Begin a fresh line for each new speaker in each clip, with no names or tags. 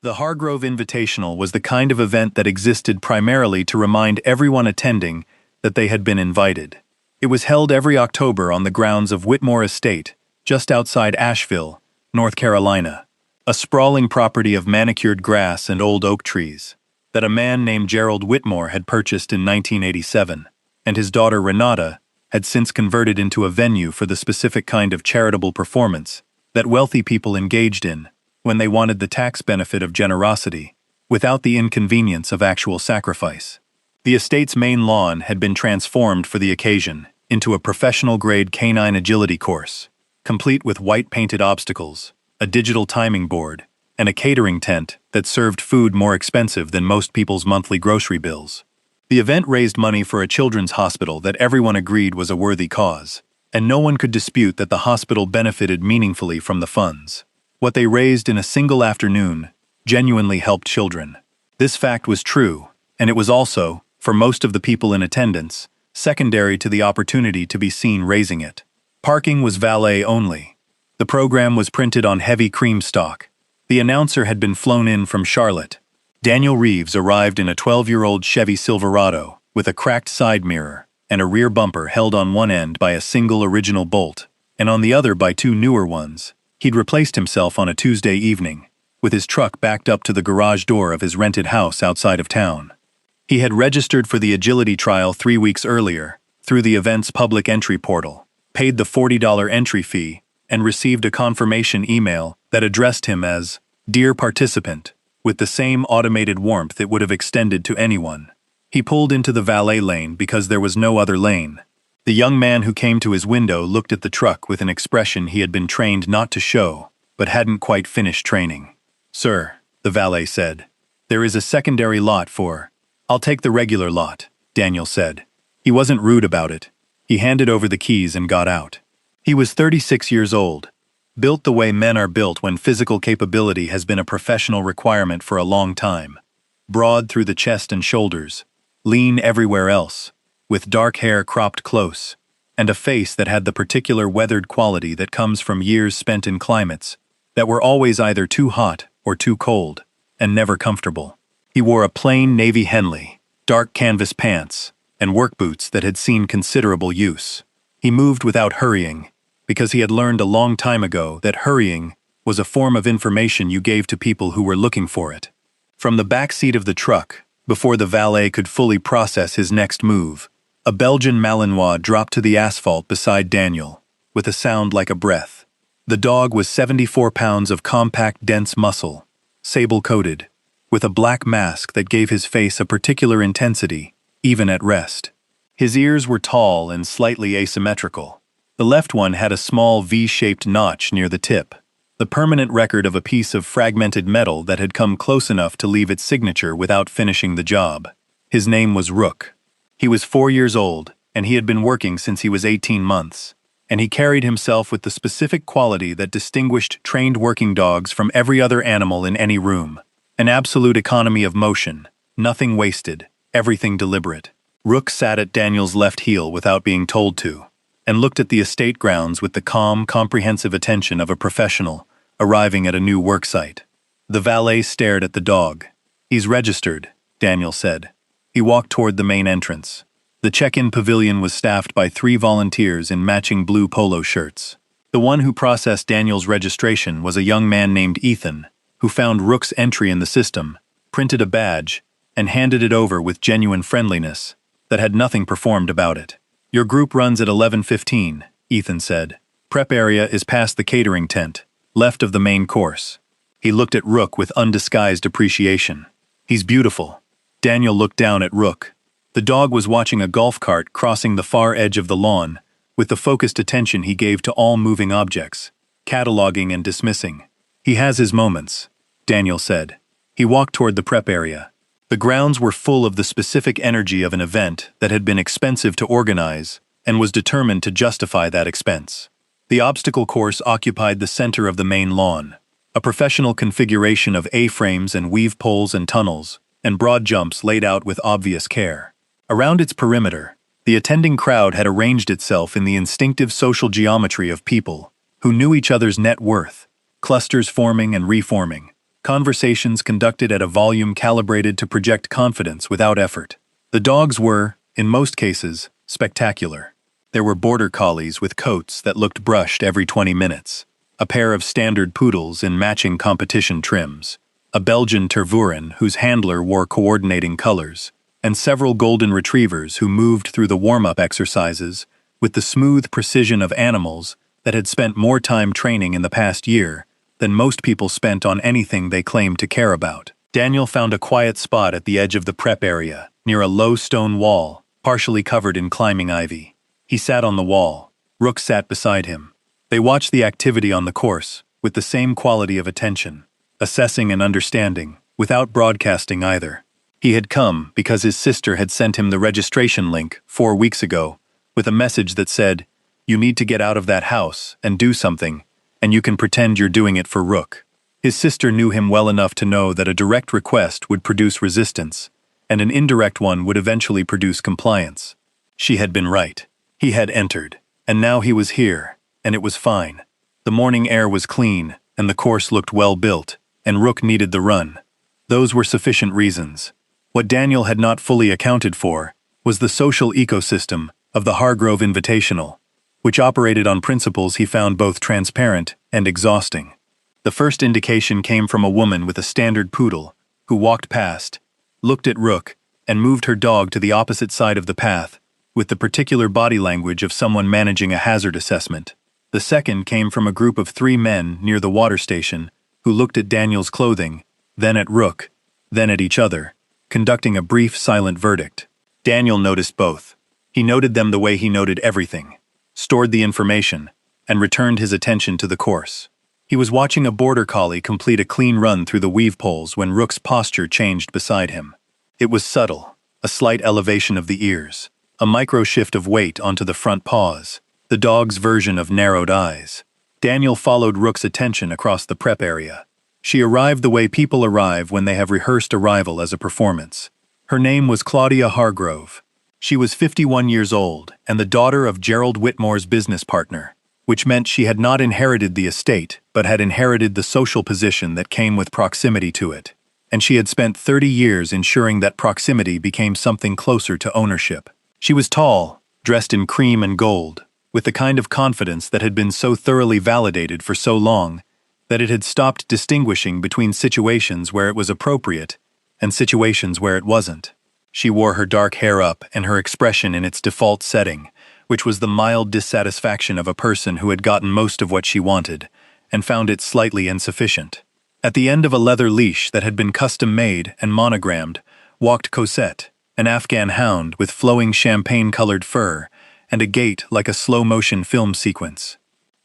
The Hargrove Invitational was the kind of event that existed primarily to remind everyone attending that they had been invited. It was held every October on the grounds of Whitmore Estate, just outside Asheville, North Carolina, a sprawling property of manicured grass and old oak trees that a man named Gerald Whitmore had purchased in 1987, and his daughter Renata had since converted into a venue for the specific kind of charitable performance that wealthy people engaged in when they wanted the tax benefit of generosity without the inconvenience of actual sacrifice. The estate's main lawn had been transformed for the occasion into a professional-grade canine agility course, complete with white-painted obstacles, a digital timing board, and a catering tent that served food more expensive than most people's monthly grocery bills. The event raised money for a children's hospital that everyone agreed was a worthy cause, and no one could dispute that the hospital benefited meaningfully from the funds. What they raised in a single afternoon genuinely helped children. This fact was true, and it was also, for most of the people in attendance, secondary to the opportunity to be seen raising it. Parking was valet only. The program was printed on heavy cream stock. The announcer had been flown in from Charlotte. Daniel Reeves arrived in a 12-year-old Chevy Silverado with a cracked side mirror and a rear bumper held on one end by a single original bolt and on the other by two newer ones. He'd replaced himself on a Tuesday evening, with his truck backed up to the garage door of his rented house outside of town. He had registered for the agility trial 3 weeks earlier through the event's public entry portal, paid the $40 entry fee, and received a confirmation email that addressed him as "Dear Participant," with the same automated warmth it would have extended to anyone. He pulled into the valet lane because there was no other lane. The young man who came to his window looked at the truck with an expression he had been trained not to show, but hadn't quite finished training. "Sir," the valet said, "there is a secondary lot for—" "I'll take the regular lot," Daniel said. He wasn't rude about it. He handed over the keys and got out. He was 36 years old, built the way men are built when physical capability has been a professional requirement for a long time. Broad through the chest and shoulders, lean everywhere else, with dark hair cropped close, and a face that had the particular weathered quality that comes from years spent in climates that were always either too hot or too cold, and never comfortable. He wore a plain navy Henley, dark canvas pants, and work boots that had seen considerable use. He moved without hurrying, because he had learned a long time ago that hurrying was a form of information you gave to people who were looking for it. From the back seat of the truck, before the valet could fully process his next move, a Belgian Malinois dropped to the asphalt beside Daniel, with a sound like a breath. The dog was 74 pounds of compact, dense muscle, sable-coated, with a black mask that gave his face a particular intensity, even at rest. His ears were tall and slightly asymmetrical. The left one had a small V-shaped notch near the tip, the permanent record of a piece of fragmented metal that had come close enough to leave its signature without finishing the job. His name was Rook. He was 4 years old, and he had been working since he was 18 months, and he carried himself with the specific quality that distinguished trained working dogs from every other animal in any room. An absolute economy of motion, nothing wasted, everything deliberate. Rook sat at Daniel's left heel without being told to, and looked at the estate grounds with the calm, comprehensive attention of a professional arriving at a new work site. The valet stared at the dog. "He's registered," Daniel said. He walked toward the main entrance. The check-in pavilion was staffed by 3 volunteers in matching blue polo shirts. The one who processed Daniel's registration was a young man named Ethan, who found Rook's entry in the system, printed a badge, and handed it over with genuine friendliness that had nothing performed about it. "Your group runs at 11:15, Ethan said. "Prep area is past the catering tent, left of the main course." He looked at Rook with undisguised appreciation. "He's beautiful." Daniel looked down at Rook. The dog was watching a golf cart crossing the far edge of the lawn, with the focused attention he gave to all moving objects, cataloging and dismissing. "He has his moments," Daniel said. He walked toward the prep area. The grounds were full of the specific energy of an event that had been expensive to organize and was determined to justify that expense. The obstacle course occupied the center of the main lawn, a professional configuration of A-frames and weave poles and tunnels, and broad jumps laid out with obvious care. Around its perimeter, the attending crowd had arranged itself in the instinctive social geometry of people who knew each other's net worth, clusters forming and reforming. Conversations conducted at a volume calibrated to project confidence without effort. The dogs were, in most cases, spectacular. There were border collies with coats that looked brushed every 20 minutes, a pair of standard poodles in matching competition trims, a Belgian Tervuren whose handler wore coordinating colors, and several golden retrievers who moved through the warm-up exercises with the smooth precision of animals that had spent more time training in the past year than most people spent on anything they claimed to care about. Daniel found a quiet spot at the edge of the prep area, near a low stone wall, partially covered in climbing ivy. He sat on the wall. Rook sat beside him. They watched the activity on the course, with the same quality of attention, assessing and understanding, without broadcasting either. He had come because his sister had sent him the registration link 4 weeks ago, with a message that said, "You need to get out of that house and do something, and you can pretend you're doing it for Rook." His sister knew him well enough to know that a direct request would produce resistance, and an indirect one would eventually produce compliance. She had been right. He had entered, and now he was here, and it was fine. The morning air was clean, and the course looked well built, and Rook needed the run. Those were sufficient reasons. What Daniel had not fully accounted for was the social ecosystem of the Hargrove Invitational, which operated on principles he found both transparent and exhausting. The first indication came from a woman with a standard poodle who walked past, looked at Rook, and moved her dog to the opposite side of the path, with the particular body language of someone managing a hazard assessment. The second came from a group of 3 men near the water station who looked at Daniel's clothing, then at Rook, then at each other, conducting a brief, silent verdict. Daniel noticed both. He noted them the way he noted everything, stored the information, and returned his attention to the course. He was watching a border collie complete a clean run through the weave poles when Rook's posture changed beside him. It was subtle, a slight elevation of the ears, a micro shift of weight onto the front paws, the dog's version of narrowed eyes. Daniel followed Rook's attention across the prep area. She arrived the way people arrive when they have rehearsed arrival as a performance. Her name was Claudia Hargrove. She was 51 years old and the daughter of Gerald Whitmore's business partner, which meant she had not inherited the estate but had inherited the social position that came with proximity to it. And she had spent 30 years ensuring that proximity became something closer to ownership. She was tall, dressed in cream and gold, with the kind of confidence that had been so thoroughly validated for so long that it had stopped distinguishing between situations where it was appropriate and situations where it wasn't. She wore her dark hair up and her expression in its default setting, which was the mild dissatisfaction of a person who had gotten most of what she wanted and found it slightly insufficient. At the end of a leather leash that had been custom-made and monogrammed walked Cosette, an Afghan hound with flowing champagne-colored fur and a gait like a slow-motion film sequence.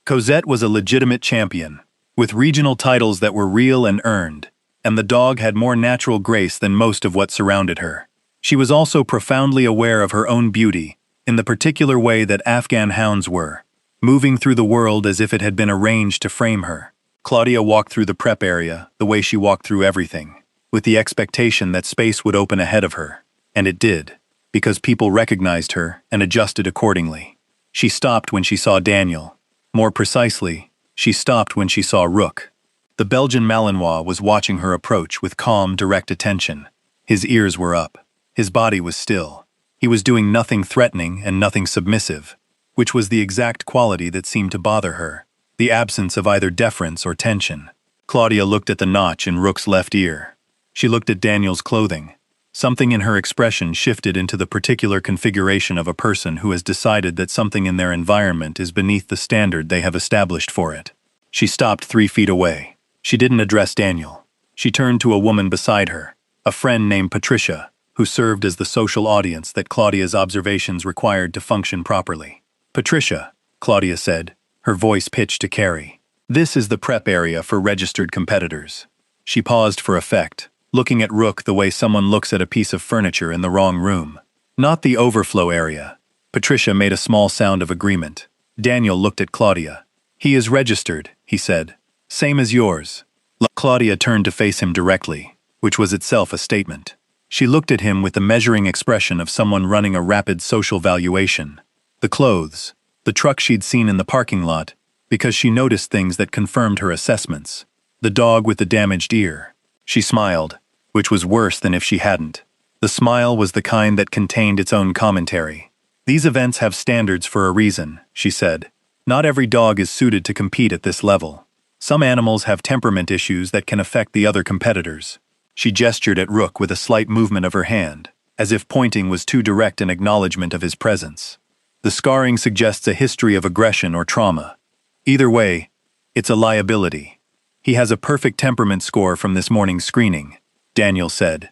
Cosette was a legitimate champion, with regional titles that were real and earned, and the dog had more natural grace than most of what surrounded her. She was also profoundly aware of her own beauty, in the particular way that Afghan hounds were, moving through the world as if it had been arranged to frame her. Claudia walked through the prep area the way she walked through everything, with the expectation that space would open ahead of her, and it did, because people recognized her and adjusted accordingly. She stopped when she saw Daniel. More precisely, she stopped when she saw Rook. The Belgian Malinois was watching her approach with calm, direct attention. His ears were up. His body was still. He was doing nothing threatening and nothing submissive, which was the exact quality that seemed to bother her, the absence of either deference or tension. Claudia looked at the notch in Rook's left ear. She looked at Daniel's clothing. Something in her expression shifted into the particular configuration of a person who has decided that something in their environment is beneath the standard they have established for it. She stopped 3 feet away. She didn't address Daniel. She turned to a woman beside her, a friend named Patricia, who served as the social audience that Claudia's observations required to function properly. "Patricia," Claudia said, her voice pitched to Carrie. "This is the prep area for registered competitors." She paused for effect, looking at Rook the way someone looks at a piece of furniture in the wrong room. "Not the overflow area." Patricia made a small sound of agreement. Daniel looked at Claudia. "He is registered," he said. "Same as yours." Claudia turned to face him directly, which was itself a statement. She looked at him with the measuring expression of someone running a rapid social valuation. The clothes, the truck she'd seen in the parking lot, because she noticed things that confirmed her assessments. The dog with the damaged ear. She smiled, which was worse than if she hadn't. The smile was the kind that contained its own commentary. These events have standards for a reason, she said. Not every dog is suited to compete at this level. Some animals have temperament issues that can affect the other competitors. She gestured at Rook with a slight movement of her hand, as if pointing was too direct an acknowledgement of his presence. The scarring suggests a history of aggression or trauma. Either way, it's a liability. He has a perfect temperament score from this morning's screening, Daniel said.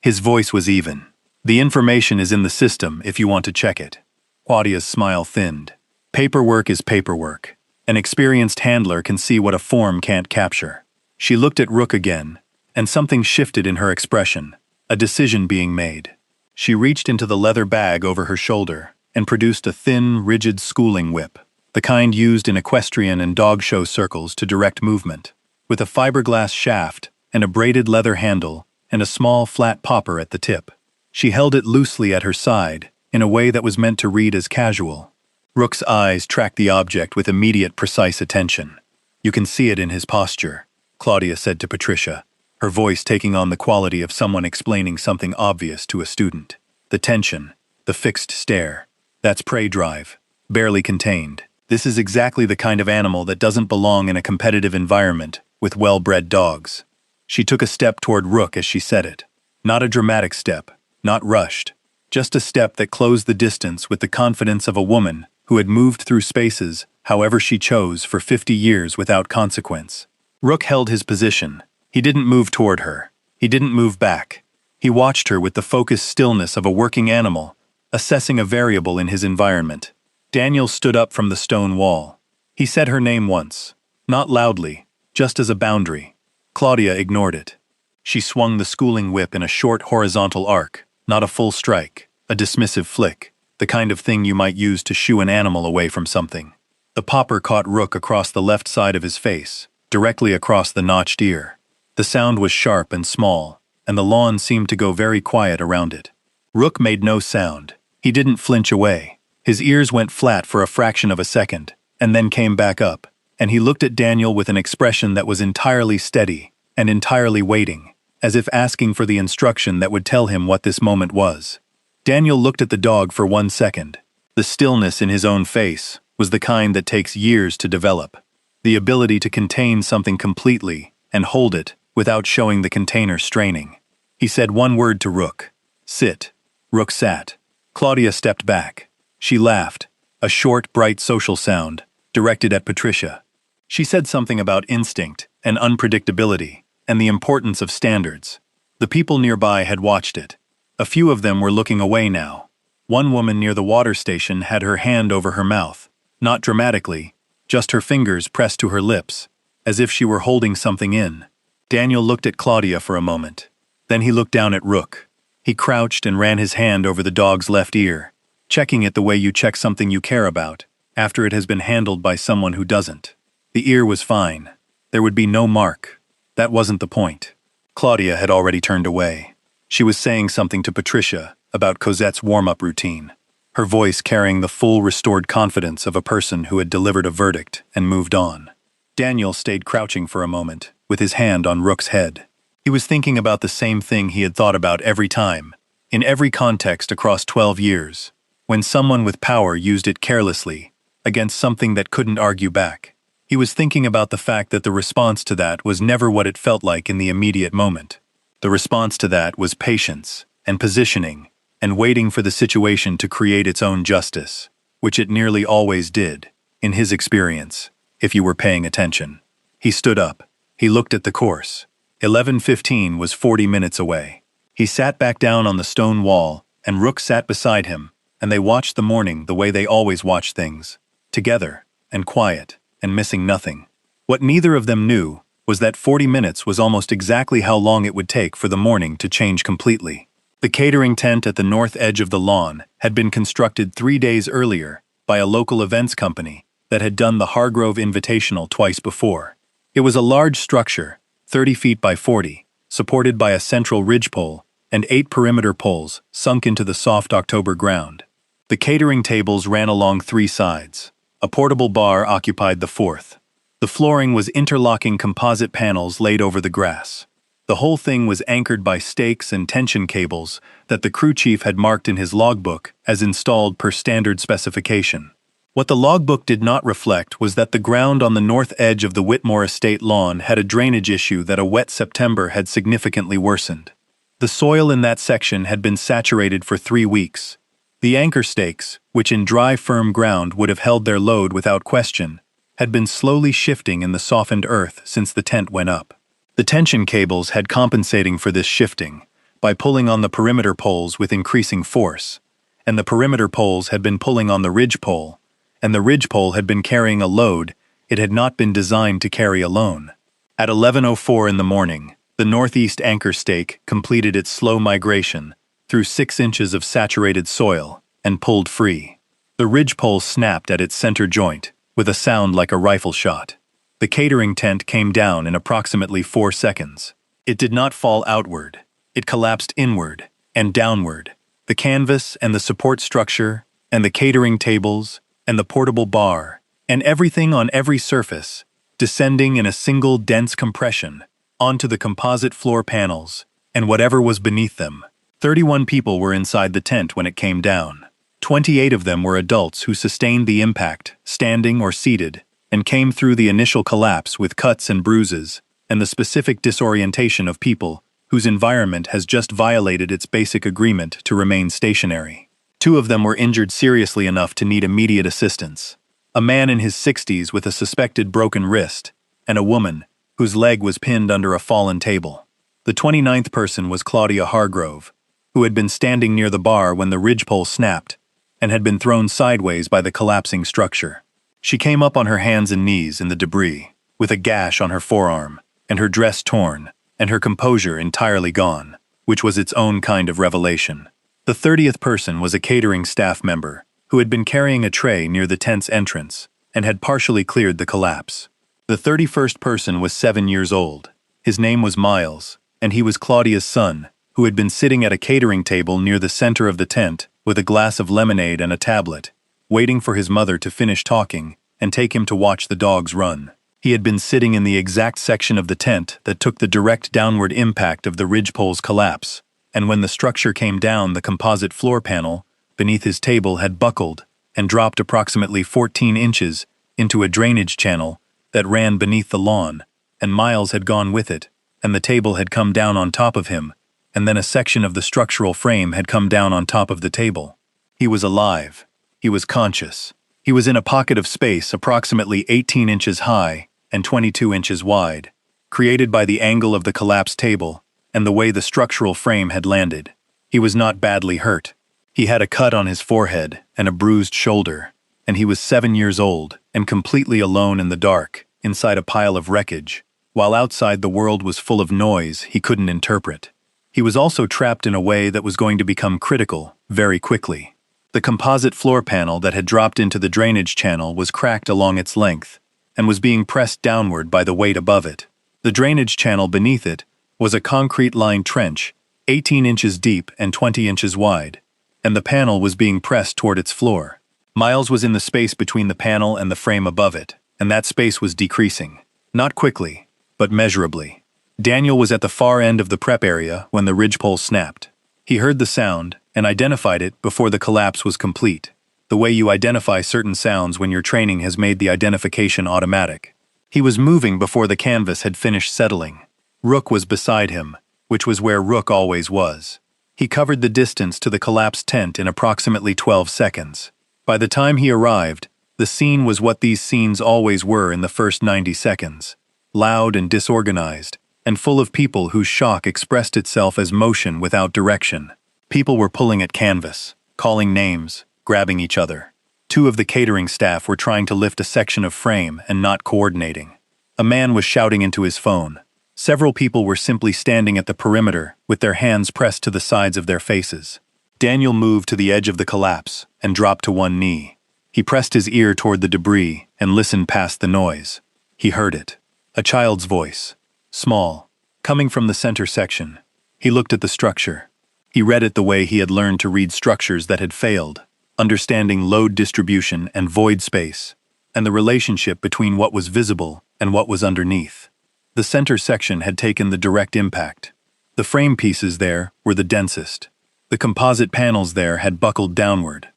His voice was even. The information is in the system if you want to check it. Claudia's smile thinned. Paperwork is paperwork. An experienced handler can see what a form can't capture. She looked at Rook again, and something shifted in her expression, a decision being made. She reached into the leather bag over her shoulder and produced a thin, rigid schooling whip, the kind used in equestrian and dog show circles to direct movement, with a fiberglass shaft and a braided leather handle and a small flat popper at the tip. She held it loosely at her side, in a way that was meant to read as casual. Rook's eyes tracked the object with immediate, precise attention. You can see it in his posture, Claudia said to Patricia, her voice taking on the quality of someone explaining something obvious to a student. The tension, the fixed stare. That's prey drive, barely contained. This is exactly the kind of animal that doesn't belong in a competitive environment with well-bred dogs. She took a step toward Rook as she said it. Not a dramatic step, not rushed. Just a step that closed the distance with the confidence of a woman who had moved through spaces, however she chose, for 50 years without consequence. Rook held his position. He didn't move toward her. He didn't move back. He watched her with the focused stillness of a working animal, assessing a variable in his environment. Daniel stood up from the stone wall. He said her name once, not loudly, just as a boundary. Claudia ignored it. She swung the schooling whip in a short horizontal arc, not a full strike, a dismissive flick, the kind of thing you might use to shoo an animal away from something. The popper caught Rook across the left side of his face, directly across the notched ear. The sound was sharp and small, and the lawn seemed to go very quiet around it. Rook made no sound. He didn't flinch away. His ears went flat for a fraction of a second, and then came back up, and he looked at Daniel with an expression that was entirely steady and entirely waiting, as if asking for the instruction that would tell him what this moment was. Daniel looked at the dog for 1 second. The stillness in his own face was the kind that takes years to develop. The ability to contain something completely and hold it without showing the container straining. He said one word to Rook. Sit. Rook sat. Claudia stepped back. She laughed, a short, bright social sound, directed at Patricia. She said something about instinct and unpredictability and the importance of standards. The people nearby had watched it. A few of them were looking away now. One woman near the water station had her hand over her mouth, not dramatically, just her fingers pressed to her lips, as if she were holding something in. Daniel looked at Claudia for a moment. Then he looked down at Rook. He crouched and ran his hand over the dog's left ear, checking it the way you check something you care about, after it has been handled by someone who doesn't. The ear was fine. There would be no mark. That wasn't the point. Claudia had already turned away. She was saying something to Patricia about Cosette's warm-up routine, her voice carrying the full restored confidence of a person who had delivered a verdict and moved on. Daniel stayed crouching for a moment, with his hand on Rook's head. He was thinking about the same thing he had thought about every time, in every context across 12 years, when someone with power used it carelessly, against something that couldn't argue back. He was thinking about the fact that the response to that was never what it felt like in the immediate moment. The response to that was patience and positioning and waiting for the situation to create its own justice, which it nearly always did, in his experience, if you were paying attention. He stood up. He looked at the course. 11:15 was 40 minutes away. He sat back down on the stone wall, and Rook sat beside him, and they watched the morning the way they always watch things, together, and quiet, and missing nothing. What neither of them knew was that 40 minutes was almost exactly how long it would take for the morning to change completely. The catering tent at the north edge of the lawn had been constructed 3 days earlier by a local events company that had done the Hargrove Invitational twice before. It was a large structure, 30 feet by 40, supported by a central ridgepole and 8 perimeter poles sunk into the soft October ground. The catering tables ran along 3 sides. A portable bar occupied the 4th. The flooring was interlocking composite panels laid over the grass. The whole thing was anchored by stakes and tension cables that the crew chief had marked in his logbook as installed per standard specification. What the logbook did not reflect was that the ground on the north edge of the Whitmore Estate lawn had a drainage issue that a wet September had significantly worsened. The soil in that section had been saturated for 3 weeks. The anchor stakes, which in dry, firm ground would have held their load without question, had been slowly shifting in the softened earth since the tent went up. The tension cables had compensating for this shifting by pulling on the perimeter poles with increasing force, and the perimeter poles had been pulling on the ridge pole, and the ridge pole had been carrying a load it had not been designed to carry alone. At 11:04 in the morning, the northeast anchor stake completed its slow migration through 6 inches of saturated soil and pulled free. The ridge pole snapped at its center joint with a sound like a rifle shot. The catering tent came down in approximately 4 seconds. It did not fall outward. It collapsed inward and downward. The canvas and the support structure and the catering tables and the portable bar and everything on every surface, descending in a single dense compression onto the composite floor panels and whatever was beneath them. 31 people were inside the tent when it came down. 28 of them were adults who sustained the impact, standing or seated, and came through the initial collapse with cuts and bruises, and the specific disorientation of people whose environment has just violated its basic agreement to remain stationary. 2 of them were injured seriously enough to need immediate assistance. A man in his 60s with a suspected broken wrist, and a woman whose leg was pinned under a fallen table. The 29th person was Claudia Hargrove, who had been standing near the bar when the ridgepole snapped and had been thrown sideways by the collapsing structure. She came up on her hands and knees in the debris, with a gash on her forearm, and her dress torn, and her composure entirely gone, which was its own kind of revelation. The 30th person was a catering staff member, who had been carrying a tray near the tent's entrance, and had partially cleared the collapse. The 31st person was 7 years old. His name was Miles, and he was Claudia's son, who had been sitting at a catering table near the center of the tent with a glass of lemonade and a tablet, waiting for his mother to finish talking and take him to watch the dogs run. He had been sitting in the exact section of the tent that took the direct downward impact of the ridgepole's collapse, and when the structure came down, the composite floor panel beneath his table had buckled and dropped approximately 14 inches into a drainage channel that ran beneath the lawn, and Miles had gone with it, and the table had come down on top of him, and then a section of the structural frame had come down on top of the table. He was alive. He was conscious. He was in a pocket of space approximately 18 inches high and 22 inches wide, created by the angle of the collapsed table and the way the structural frame had landed. He was not badly hurt. He had a cut on his forehead and a bruised shoulder, and he was 7 years old and completely alone in the dark, inside a pile of wreckage, while outside the world was full of noise he couldn't interpret. He was also trapped in a way that was going to become critical very quickly. The composite floor panel that had dropped into the drainage channel was cracked along its length and was being pressed downward by the weight above it. The drainage channel beneath it was a concrete-lined trench, 18 inches deep and 20 inches wide, and the panel was being pressed toward its floor. Miles was in the space between the panel and the frame above it, and that space was decreasing. Not quickly, but measurably. Daniel was at the far end of the prep area when the ridgepole snapped. He heard the sound and identified it before the collapse was complete, the way you identify certain sounds when your training has made the identification automatic. He was moving before the canvas had finished settling. Rook was beside him, which was where Rook always was. He covered the distance to the collapsed tent in approximately 12 seconds. By the time he arrived, the scene was what these scenes always were in the first 90 seconds. Loud and disorganized, and full of people whose shock expressed itself as motion without direction. People were pulling at canvas, calling names, grabbing each other. 2 of the catering staff were trying to lift a section of frame and not coordinating. A man was shouting into his phone. Several people were simply standing at the perimeter with their hands pressed to the sides of their faces. Daniel moved to the edge of the collapse and dropped to one knee. He pressed his ear toward the debris and listened past the noise. He heard it. A child's voice. Small, coming from the center section. He looked at the structure. He read it the way he had learned to read structures that had failed, understanding load distribution and void space, and the relationship between what was visible and what was underneath. The center section had taken the direct impact. The frame pieces there were the densest. The composite panels there had buckled downward.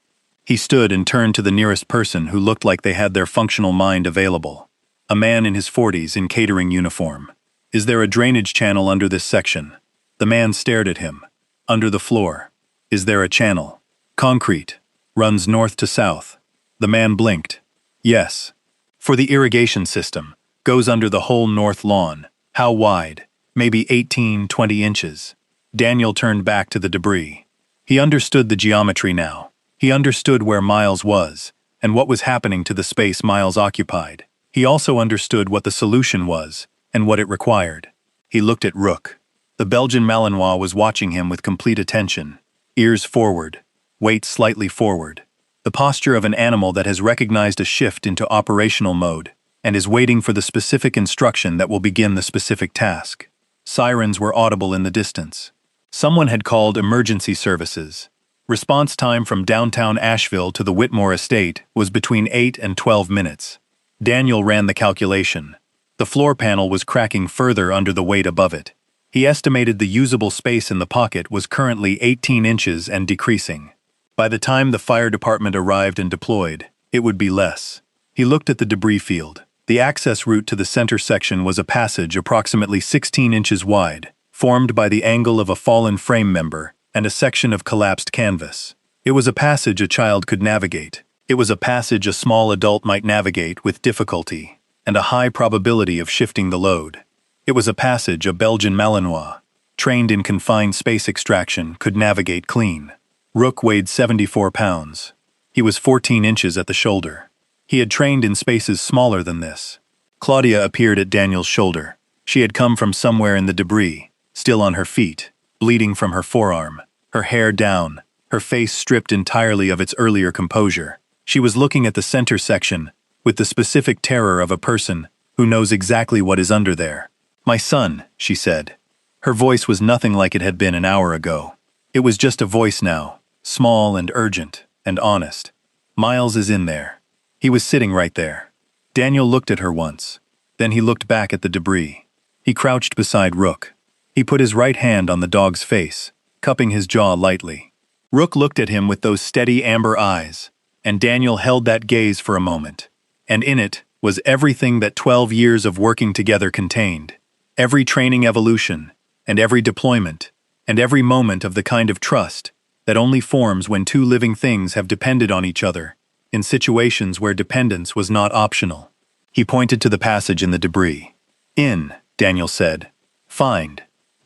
He stood and turned to the nearest person who looked like they had their functional mind available. A man in his 40s in catering uniform. "Is there a drainage channel under this section?" The man stared at him. "Under the floor." "Is there a channel?" "Concrete. Runs north to south." The man blinked. "Yes." "For the irrigation system. Goes under the whole north lawn." "How wide?" "Maybe 18-20 inches." Daniel turned back to the debris. He understood the geometry now. He understood where Miles was, and what was happening to the space Miles occupied. He also understood what the solution was, and what it required. He looked at Rook. The Belgian Malinois was watching him with complete attention. Ears forward. Weight slightly forward. The posture of an animal that has recognized a shift into operational mode, and is waiting for the specific instruction that will begin the specific task. Sirens were audible in the distance. Someone had called emergency services. Response time from downtown Asheville to the Whitmore estate was between 8 and 12 minutes. Daniel ran the calculation. The floor panel was cracking further under the weight above it. He estimated the usable space in the pocket was currently 18 inches and decreasing. By the time the fire department arrived and deployed, it would be less. He looked at the debris field. The access route to the center section was a passage approximately 16 inches wide, formed by the angle of a fallen frame member and a section of collapsed canvas. It was a passage a child could navigate. It was a passage a small adult might navigate with difficulty, and a high probability of shifting the load. It was a passage a Belgian Malinois, trained in confined space extraction, could navigate clean. Rook weighed 74 pounds. He was 14 inches at the shoulder. He had trained in spaces smaller than this. Claudia appeared at Daniel's shoulder. She had come from somewhere in the debris, still on her feet, bleeding from her forearm, her hair down, her face stripped entirely of its earlier composure. She was looking at the center section with the specific terror of a person who knows exactly what is under there. "My son," she said. Her voice was nothing like it had been an hour ago. It was just a voice now, small and urgent and honest. "Miles is in there." He was sitting right there. Daniel looked at her once. Then he looked back at the debris. He crouched beside Rook. He put his right hand on the dog's face, cupping his jaw lightly. Rook looked at him with those steady amber eyes, and Daniel held that gaze for a moment. And in it was everything that 12 years of working together contained. Every training evolution, and every deployment, and every moment of the kind of trust that only forms when two living things have depended on each other, in situations where dependence was not optional. He pointed to the passage in the debris. "In," Daniel said. "Find."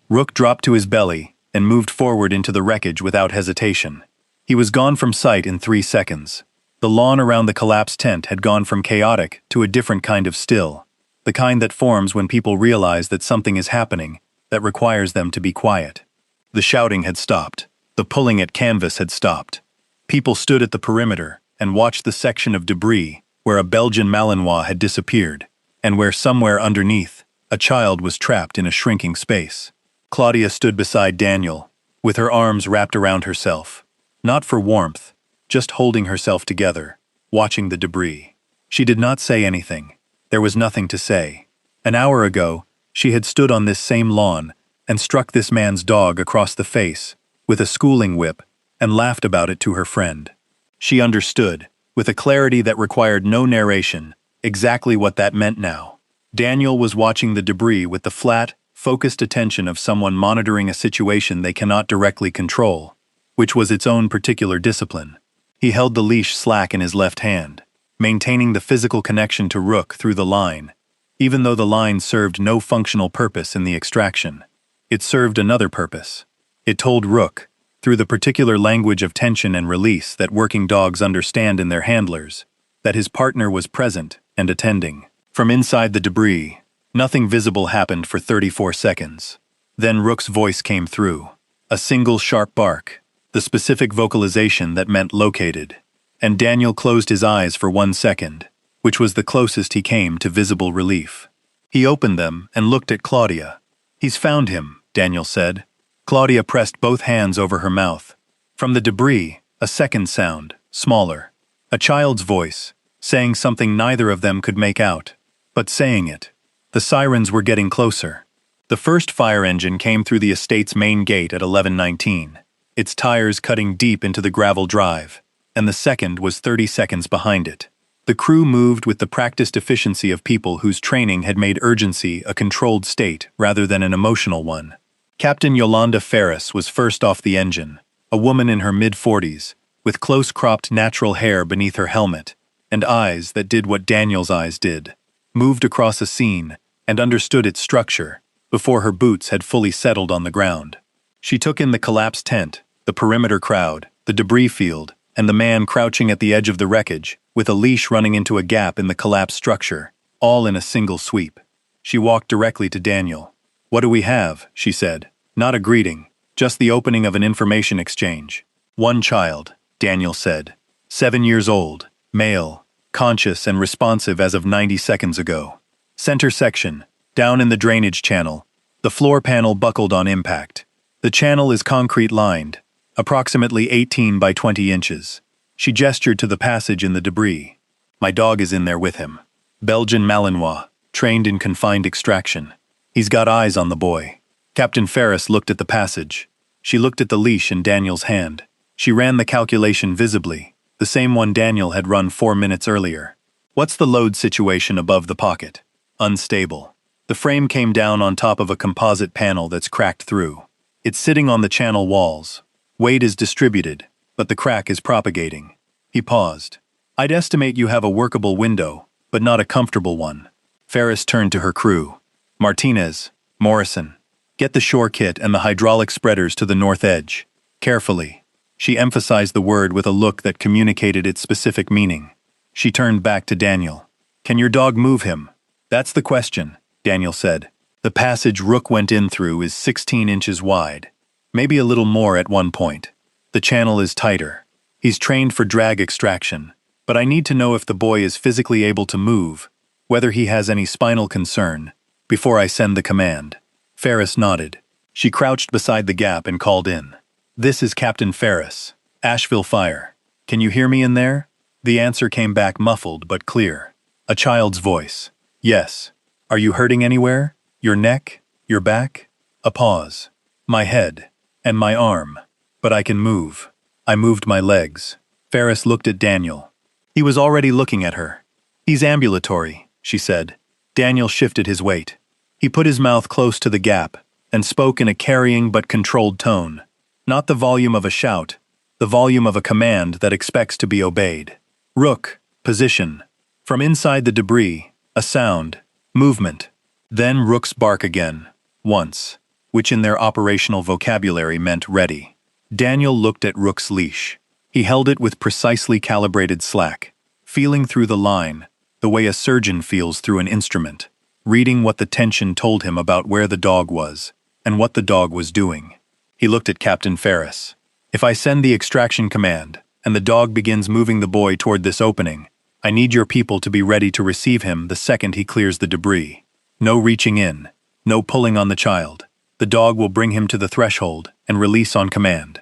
Rook dropped to his belly and moved forward into the wreckage without hesitation. He was gone from sight in 3 seconds. The lawn around the collapsed tent had gone from chaotic to a different kind of still, the kind that forms when people realize that something is happening that requires them to be quiet. The shouting had stopped. The pulling at canvas had stopped. People stood at the perimeter and watched the section of debris where a Belgian Malinois had disappeared, and where somewhere underneath, a child was trapped in a shrinking space. Claudia stood beside Daniel, with her arms wrapped around herself, not for warmth, just holding herself together, watching the debris. She did not say anything. There was nothing to say. An hour ago, she had stood on this same lawn and struck this man's dog across the face with a schooling whip and laughed about it to her friend. She understood, with a clarity that required no narration, exactly what that meant now. Daniel was watching the debris with the flat, focused attention of someone monitoring a situation they cannot directly control, which was its own particular discipline. He held the leash slack in his left hand, maintaining the physical connection to Rook through the line, even though the line served no functional purpose in the extraction. It served another purpose. It told Rook, through the particular language of tension and release that working dogs understand in their handlers, that his partner was present and attending. From inside the debris, nothing visible happened for 34 seconds. Then Rook's voice came through. A single sharp bark, the specific vocalization that meant located. And Daniel closed his eyes for 1 second, which was the closest he came to visible relief. He opened them and looked at Claudia. "He's found him," Daniel said. Claudia pressed both hands over her mouth. From the debris, a second sound, smaller. A child's voice, saying something neither of them could make out, but saying it. The sirens were getting closer. The first fire engine came through the estate's main gate at 11:19, its tires cutting deep into the gravel drive, and the second was 30 seconds behind it. The crew moved with the practiced efficiency of people whose training had made urgency a controlled state rather than an emotional one. Captain Yolanda Ferris was first off the engine, a woman in her mid-40s, with close-cropped natural hair beneath her helmet, and eyes that did what Daniel's eyes did, moved across a scene and understood its structure before her boots had fully settled on the ground. She took in the collapsed tent, the perimeter crowd, the debris field, and the man crouching at the edge of the wreckage, with a leash running into a gap in the collapsed structure, all in a single sweep. She walked directly to Daniel. "What do we have?" she said. Not a greeting, just the opening of an information exchange. "One child," Daniel said. 7 years old, male, conscious and responsive as of 90 seconds ago. Center section, down in the drainage channel. The floor panel buckled on impact. The channel is concrete-lined, approximately 18 by 20 inches. She gestured to the passage in the debris. "My dog is in there with him. Belgian Malinois, trained in confined extraction. He's got eyes on the boy." Captain Ferris looked at the passage. She looked at the leash in Daniel's hand. She ran the calculation visibly, the same one Daniel had run 4 minutes earlier. "What's the load situation above the pocket?" "Unstable. The frame came down on top of a composite panel that's cracked through. It's sitting on the channel walls. Weight is distributed, but the crack is propagating." He paused. "I'd estimate you have a workable window, but not a comfortable one." Ferris turned to her crew. "Martinez, Morrison, get the shore kit and the hydraulic spreaders to the north edge. Carefully." She emphasized the word with a look that communicated its specific meaning. She turned back to Daniel. "Can your dog move him?" "That's the question," Daniel said. "The passage Rook went in through is 16 inches wide, maybe a little more at one point. The channel is tighter. He's trained for drag extraction, but I need to know if the boy is physically able to move, whether he has any spinal concern, before I send the command." Ferris nodded. She crouched beside the gap and called in. "This is Captain Ferris, Asheville Fire. Can you hear me in there?" The answer came back muffled but clear. A child's voice. "Yes. Are you hurting anywhere? Your neck? Your back?" A pause. "My head. And my arm. But I can move. I moved my legs." Ferris looked at Daniel. He was already looking at her. "He's ambulatory," she said. Daniel shifted his weight. He put his mouth close to the gap and spoke in a carrying but controlled tone. Not the volume of a shout, the volume of a command that expects to be obeyed. "Rook, position." From inside the debris, a sound, movement. Then Rook's bark again, once, which in their operational vocabulary meant ready. Daniel looked at Rook's leash. He held it with precisely calibrated slack, feeling through the line, the way a surgeon feels through an instrument, reading what the tension told him about where the dog was, and what the dog was doing. He looked at Captain Ferris. "If I send the extraction command, and the dog begins moving the boy toward this opening, I need your people to be ready to receive him the second he clears the debris. No reaching in, no pulling on the child. The dog will bring him to the threshold and release on command."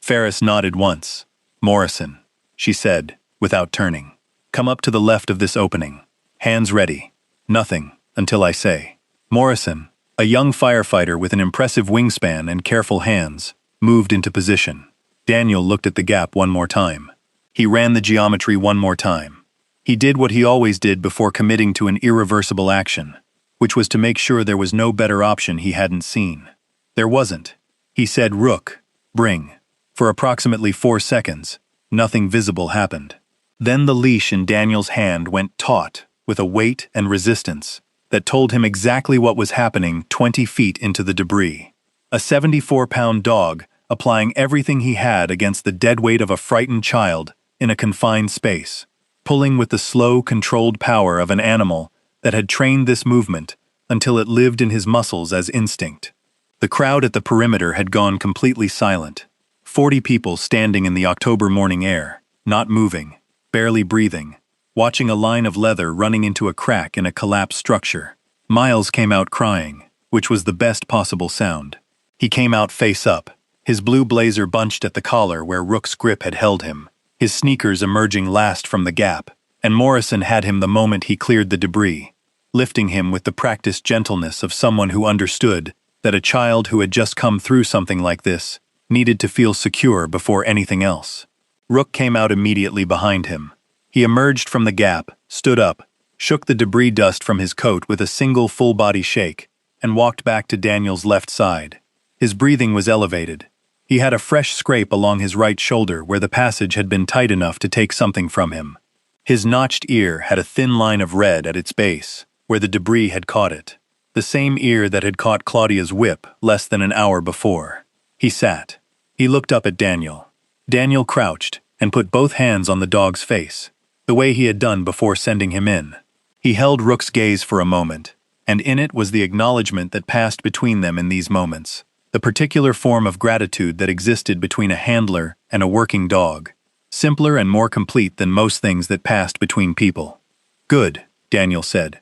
Ferris nodded once. "Morrison," she said, without turning. "Come up to the left of this opening. Hands ready. Nothing, until I say." Morrison, a young firefighter with an impressive wingspan and careful hands, moved into position. Daniel looked at the gap one more time. He ran the geometry one more time. He did what he always did before committing to an irreversible action, which was to make sure there was no better option he hadn't seen. There wasn't. He said, "Rook, bring." For approximately 4 seconds, nothing visible happened. Then the leash in Daniel's hand went taut with a weight and resistance that told him exactly what was happening 20 feet into the debris. A 74-pound dog applying everything he had against the dead weight of a frightened child in a confined space, pulling with the slow, controlled power of an animal that had trained this movement until it lived in his muscles as instinct. The crowd at the perimeter had gone completely silent. 40 people standing in the October morning air, not moving, barely breathing, watching a line of leather running into a crack in a collapsed structure. Miles came out crying, which was the best possible sound. He came out face up, his blue blazer bunched at the collar where Rook's grip had held him, his sneakers emerging last from the gap, and Morrison had him the moment he cleared the debris, lifting him with the practiced gentleness of someone who understood that a child who had just come through something like this needed to feel secure before anything else. Rook came out immediately behind him. He emerged from the gap, stood up, shook the debris dust from his coat with a single full-body shake, and walked back to Daniel's left side. His breathing was elevated. He had a fresh scrape along his right shoulder where the passage had been tight enough to take something from him. His notched ear had a thin line of red at its base, where the debris had caught it. The same ear that had caught Claudia's whip less than an hour before. He sat. He looked up at Daniel. Daniel crouched and put both hands on the dog's face, the way he had done before sending him in. He held Rook's gaze for a moment, and in it was the acknowledgement that passed between them in these moments, the particular form of gratitude that existed between a handler and a working dog, simpler and more complete than most things that passed between people. "Good," Daniel said.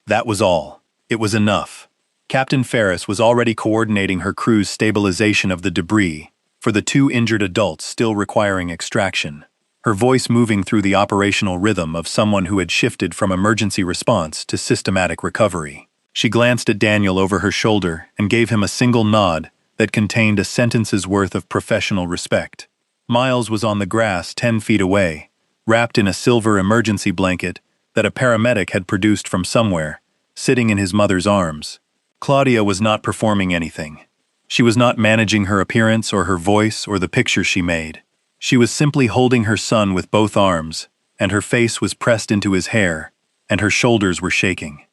That was all. It was enough. Captain Ferris was already coordinating her crew's stabilization of the debris for the 2 injured adults still requiring extraction, her voice moving through the operational rhythm of someone who had shifted from emergency response to systematic recovery. She glanced at Daniel over her shoulder and gave him a single nod that contained a sentence's worth of professional respect. Miles was on the grass 10 feet away, wrapped in a silver emergency blanket that a paramedic had produced from somewhere, sitting in his mother's arms. Claudia was not performing anything. She was not managing her appearance or her voice or the picture she made. She was simply holding her son with both arms, and her face was pressed into his hair, and her shoulders were shaking.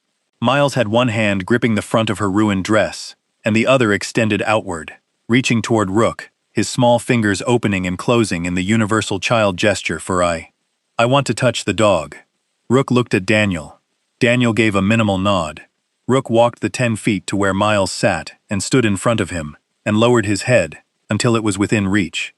Miles had one hand gripping the front of her ruined dress, and the other extended outward, reaching toward Rook, his small fingers opening and closing in the universal child gesture for I want to touch the dog. Rook looked at Daniel. Daniel gave a minimal nod. Rook walked the 10 feet to where Miles sat and stood in front of him, and lowered his head until it was within reach.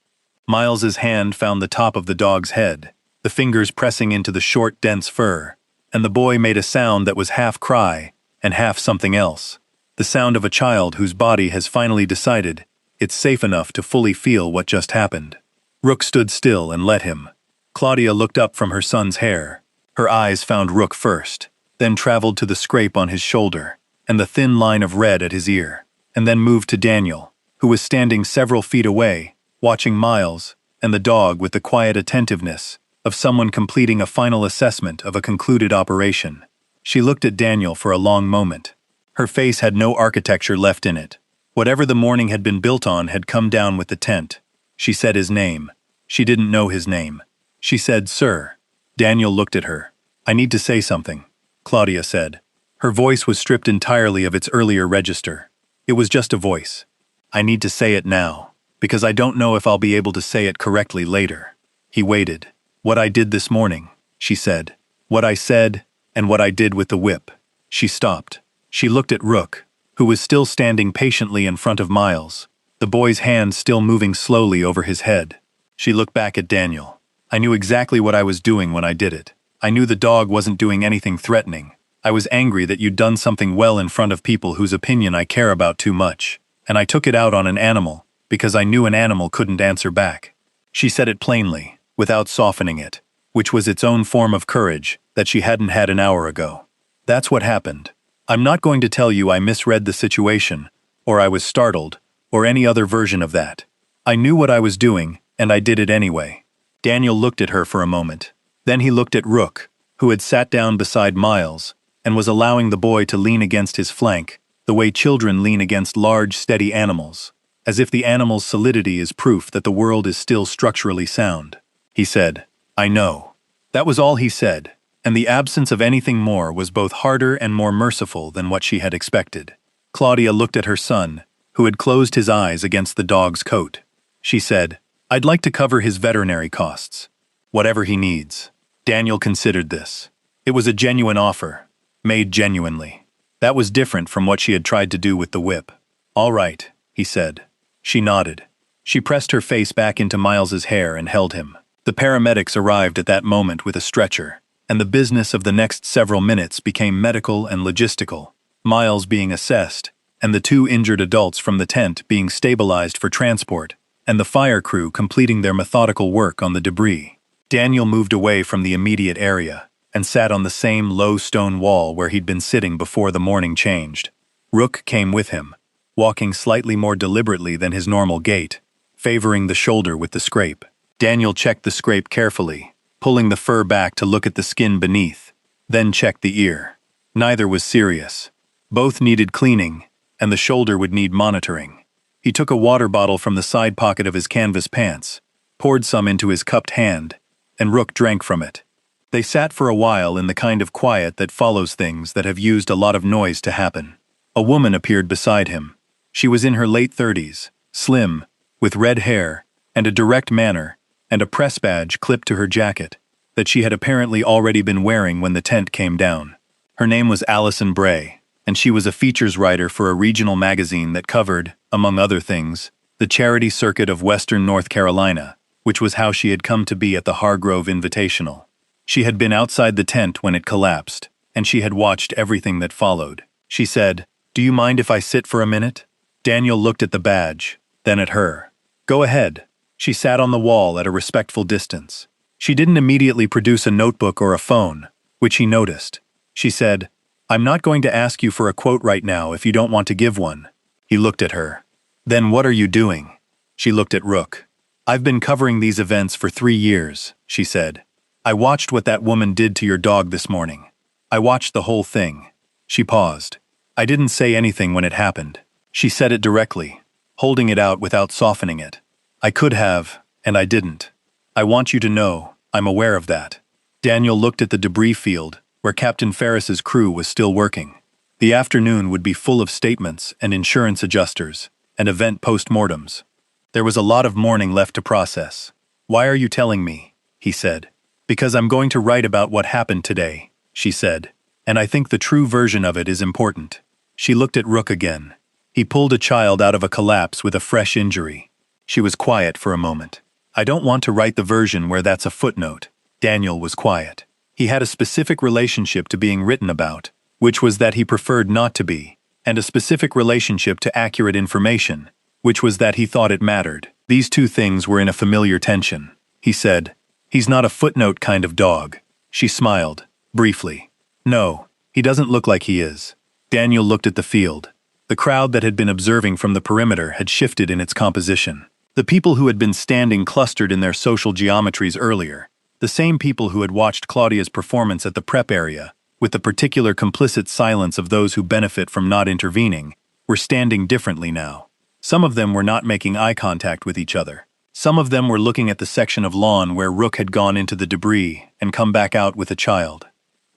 Miles's hand found the top of the dog's head, the fingers pressing into the short, dense fur, and the boy made a sound that was half cry and half something else, the sound of a child whose body has finally decided it's safe enough to fully feel what just happened. Rook stood still and let him. Claudia looked up from her son's hair. Her eyes found Rook first, then traveled to the scrape on his shoulder and the thin line of red at his ear, and then moved to Daniel, who was standing several feet away, watching Miles and the dog with the quiet attentiveness of someone completing a final assessment of a concluded operation. She looked at Daniel for a long moment. Her face had no architecture left in it. Whatever the morning had been built on had come down with the tent. She said his name. She didn't know his name. She said, "Sir." Daniel looked at her. "I need to say something," Claudia said. Her voice was stripped entirely of its earlier register. It was just a voice. "I need to say it now, because I don't know if I'll be able to say it correctly later." He waited. "What I did this morning," she said. "What I said, and what I did with the whip." She stopped. She looked at Rook, who was still standing patiently in front of Miles, the boy's hand still moving slowly over his head. She looked back at Daniel. "I knew exactly what I was doing when I did it. I knew the dog wasn't doing anything threatening. I was angry that you'd done something well in front of people whose opinion I care about too much, and I took it out on an animal because I knew an animal couldn't answer back." She said it plainly, without softening it, which was its own form of courage that she hadn't had an hour ago. "That's what happened. I'm not going to tell you I misread the situation, or I was startled, or any other version of that. I knew what I was doing, and I did it anyway." Daniel looked at her for a moment. Then he looked at Rook, who had sat down beside Miles, and was allowing the boy to lean against his flank, the way children lean against large, steady animals, as if the animal's solidity is proof that the world is still structurally sound. He said, "I know." That was all he said, and the absence of anything more was both harder and more merciful than what she had expected. Claudia looked at her son, who had closed his eyes against the dog's coat. She said, "I'd like to cover his veterinary costs. Whatever he needs." Daniel considered this. It was a genuine offer, made genuinely. That was different from what she had tried to do with the whip. "All right," he said. She nodded. She pressed her face back into Miles's hair and held him. The paramedics arrived at that moment with a stretcher, and the business of the next several minutes became medical and logistical, Miles being assessed, and the 2 injured adults from the tent being stabilized for transport, and the fire crew completing their methodical work on the debris. Daniel moved away from the immediate area. and sat on the same low stone wall where he'd been sitting before the morning changed. Rook came with him, walking slightly more deliberately than his normal gait, favoring the shoulder with the scrape. Daniel checked the scrape carefully, pulling the fur back to look at the skin beneath, then checked the ear. Neither was serious. Both needed cleaning, and the shoulder would need monitoring. He took a water bottle from the side pocket of his canvas pants, poured some into his cupped hand, and Rook drank from it. They sat for a while in the kind of quiet that follows things that have used a lot of noise to happen. A woman appeared beside him. She was in her late 30s, slim, with red hair, and a direct manner, and a press badge clipped to her jacket, that she had apparently already been wearing when the tent came down. Her name was Allison Bray, and she was a features writer for a regional magazine that covered, among other things, the charity circuit of Western North Carolina, which was how she had come to be at the Hargrove Invitational. She had been outside the tent when it collapsed, and she had watched everything that followed. She said, "Do you mind if I sit for a minute?" Daniel looked at the badge, then at her. "Go ahead." She sat on the wall at a respectful distance. She didn't immediately produce a notebook or a phone, which he noticed. She said, "I'm not going to ask you for a quote right now if you don't want to give one." He looked at her. "Then what are you doing?" She looked at Rook. "I've been covering these events for 3 years," she said. "I watched what that woman did to your dog this morning. I watched the whole thing." She paused. "I didn't say anything when it happened." She said it directly, holding it out without softening it. "I could have, and I didn't. I want you to know, I'm aware of that." Daniel looked at the debris field, where Captain Ferris's crew was still working. The afternoon would be full of statements and insurance adjusters, and event postmortems. There was a lot of mourning left to process. "Why are you telling me?" he said. "Because I'm going to write about what happened today," she said, "and I think the true version of it is important." She looked at Rook again. He pulled a child out of a collapse with a fresh injury. She was quiet for a moment. "I don't want to write the version where that's a footnote." Daniel was quiet. He had a specific relationship to being written about, which was that he preferred not to be, and a specific relationship to accurate information, which was that he thought it mattered. These two things were in a familiar tension. He said, "He's not a footnote kind of dog." She smiled, briefly. "No, he doesn't look like he is." Daniel looked at the field. The crowd that had been observing from the perimeter had shifted in its composition. The people who had been standing clustered in their social geometries earlier, the same people who had watched Claudia's performance at the prep area, with the particular complicit silence of those who benefit from not intervening, were standing differently now. Some of them were not making eye contact with each other. Some of them were looking at the section of lawn where Rook had gone into the debris and come back out with a child.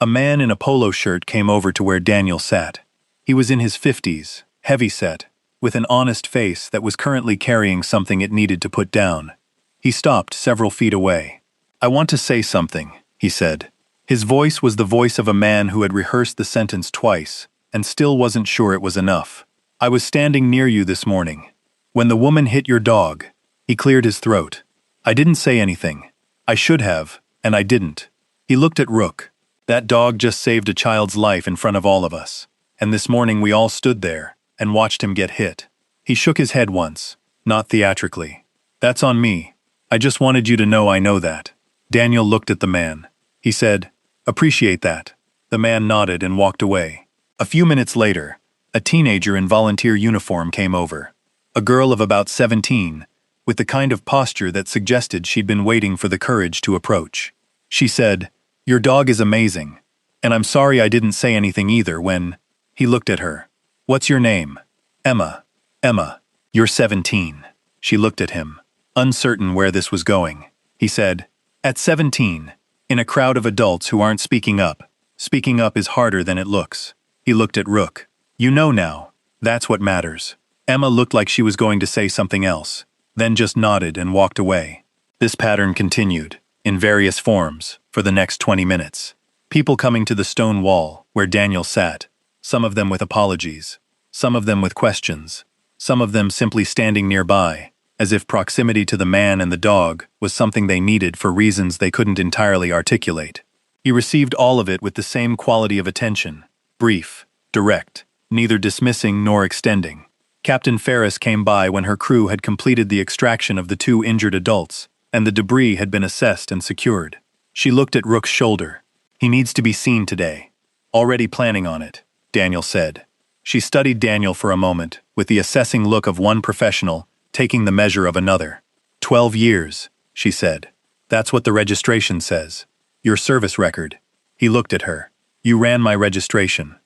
A man in a polo shirt came over to where Daniel sat. He was in his 50s, heavy-set, with an honest face that was currently carrying something it needed to put down. He stopped several feet away. "I want to say something," he said. His voice was the voice of a man who had rehearsed the sentence twice, and still wasn't sure it was enough. "I was standing near you this morning. When the woman hit your dog," he cleared his throat. "I didn't say anything. I should have, and I didn't." He looked at Rook. "That dog just saved a child's life in front of all of us. And this morning we all stood there and watched him get hit." He shook his head once, not theatrically. "That's on me. I just wanted you to know I know that." Daniel looked at the man. He said, "Appreciate that." The man nodded and walked away. A few minutes later, a teenager in volunteer uniform came over. A girl of about 17, with the kind of posture that suggested she'd been waiting for the courage to approach. She said, "Your dog is amazing, and I'm sorry I didn't say anything either when—" He looked at her. "What's your name?" "Emma." "Emma, you're 17. She looked at him, uncertain where this was going. He said, "At 17, in a crowd of adults who aren't speaking up is harder than it looks." He looked at Rook. "You know now. That's what matters." Emma looked like she was going to say something else, then just nodded and walked away. This pattern continued, in various forms, for the next 20 minutes. People coming to the stone wall, where Daniel sat, some of them with apologies, some of them with questions, some of them simply standing nearby, as if proximity to the man and the dog was something they needed for reasons they couldn't entirely articulate. He received all of it with the same quality of attention, brief, direct, neither dismissing nor extending. Captain Ferris came by when her crew had completed the extraction of the 2 injured adults, and the debris had been assessed and secured. She looked at Rook's shoulder. He needs to be seen today. Already planning on it, Daniel said. She studied Daniel for a moment, with the assessing look of one professional taking the measure of another. 12 years, she said. That's what the registration says. Your service record. He looked at her. You ran my registration.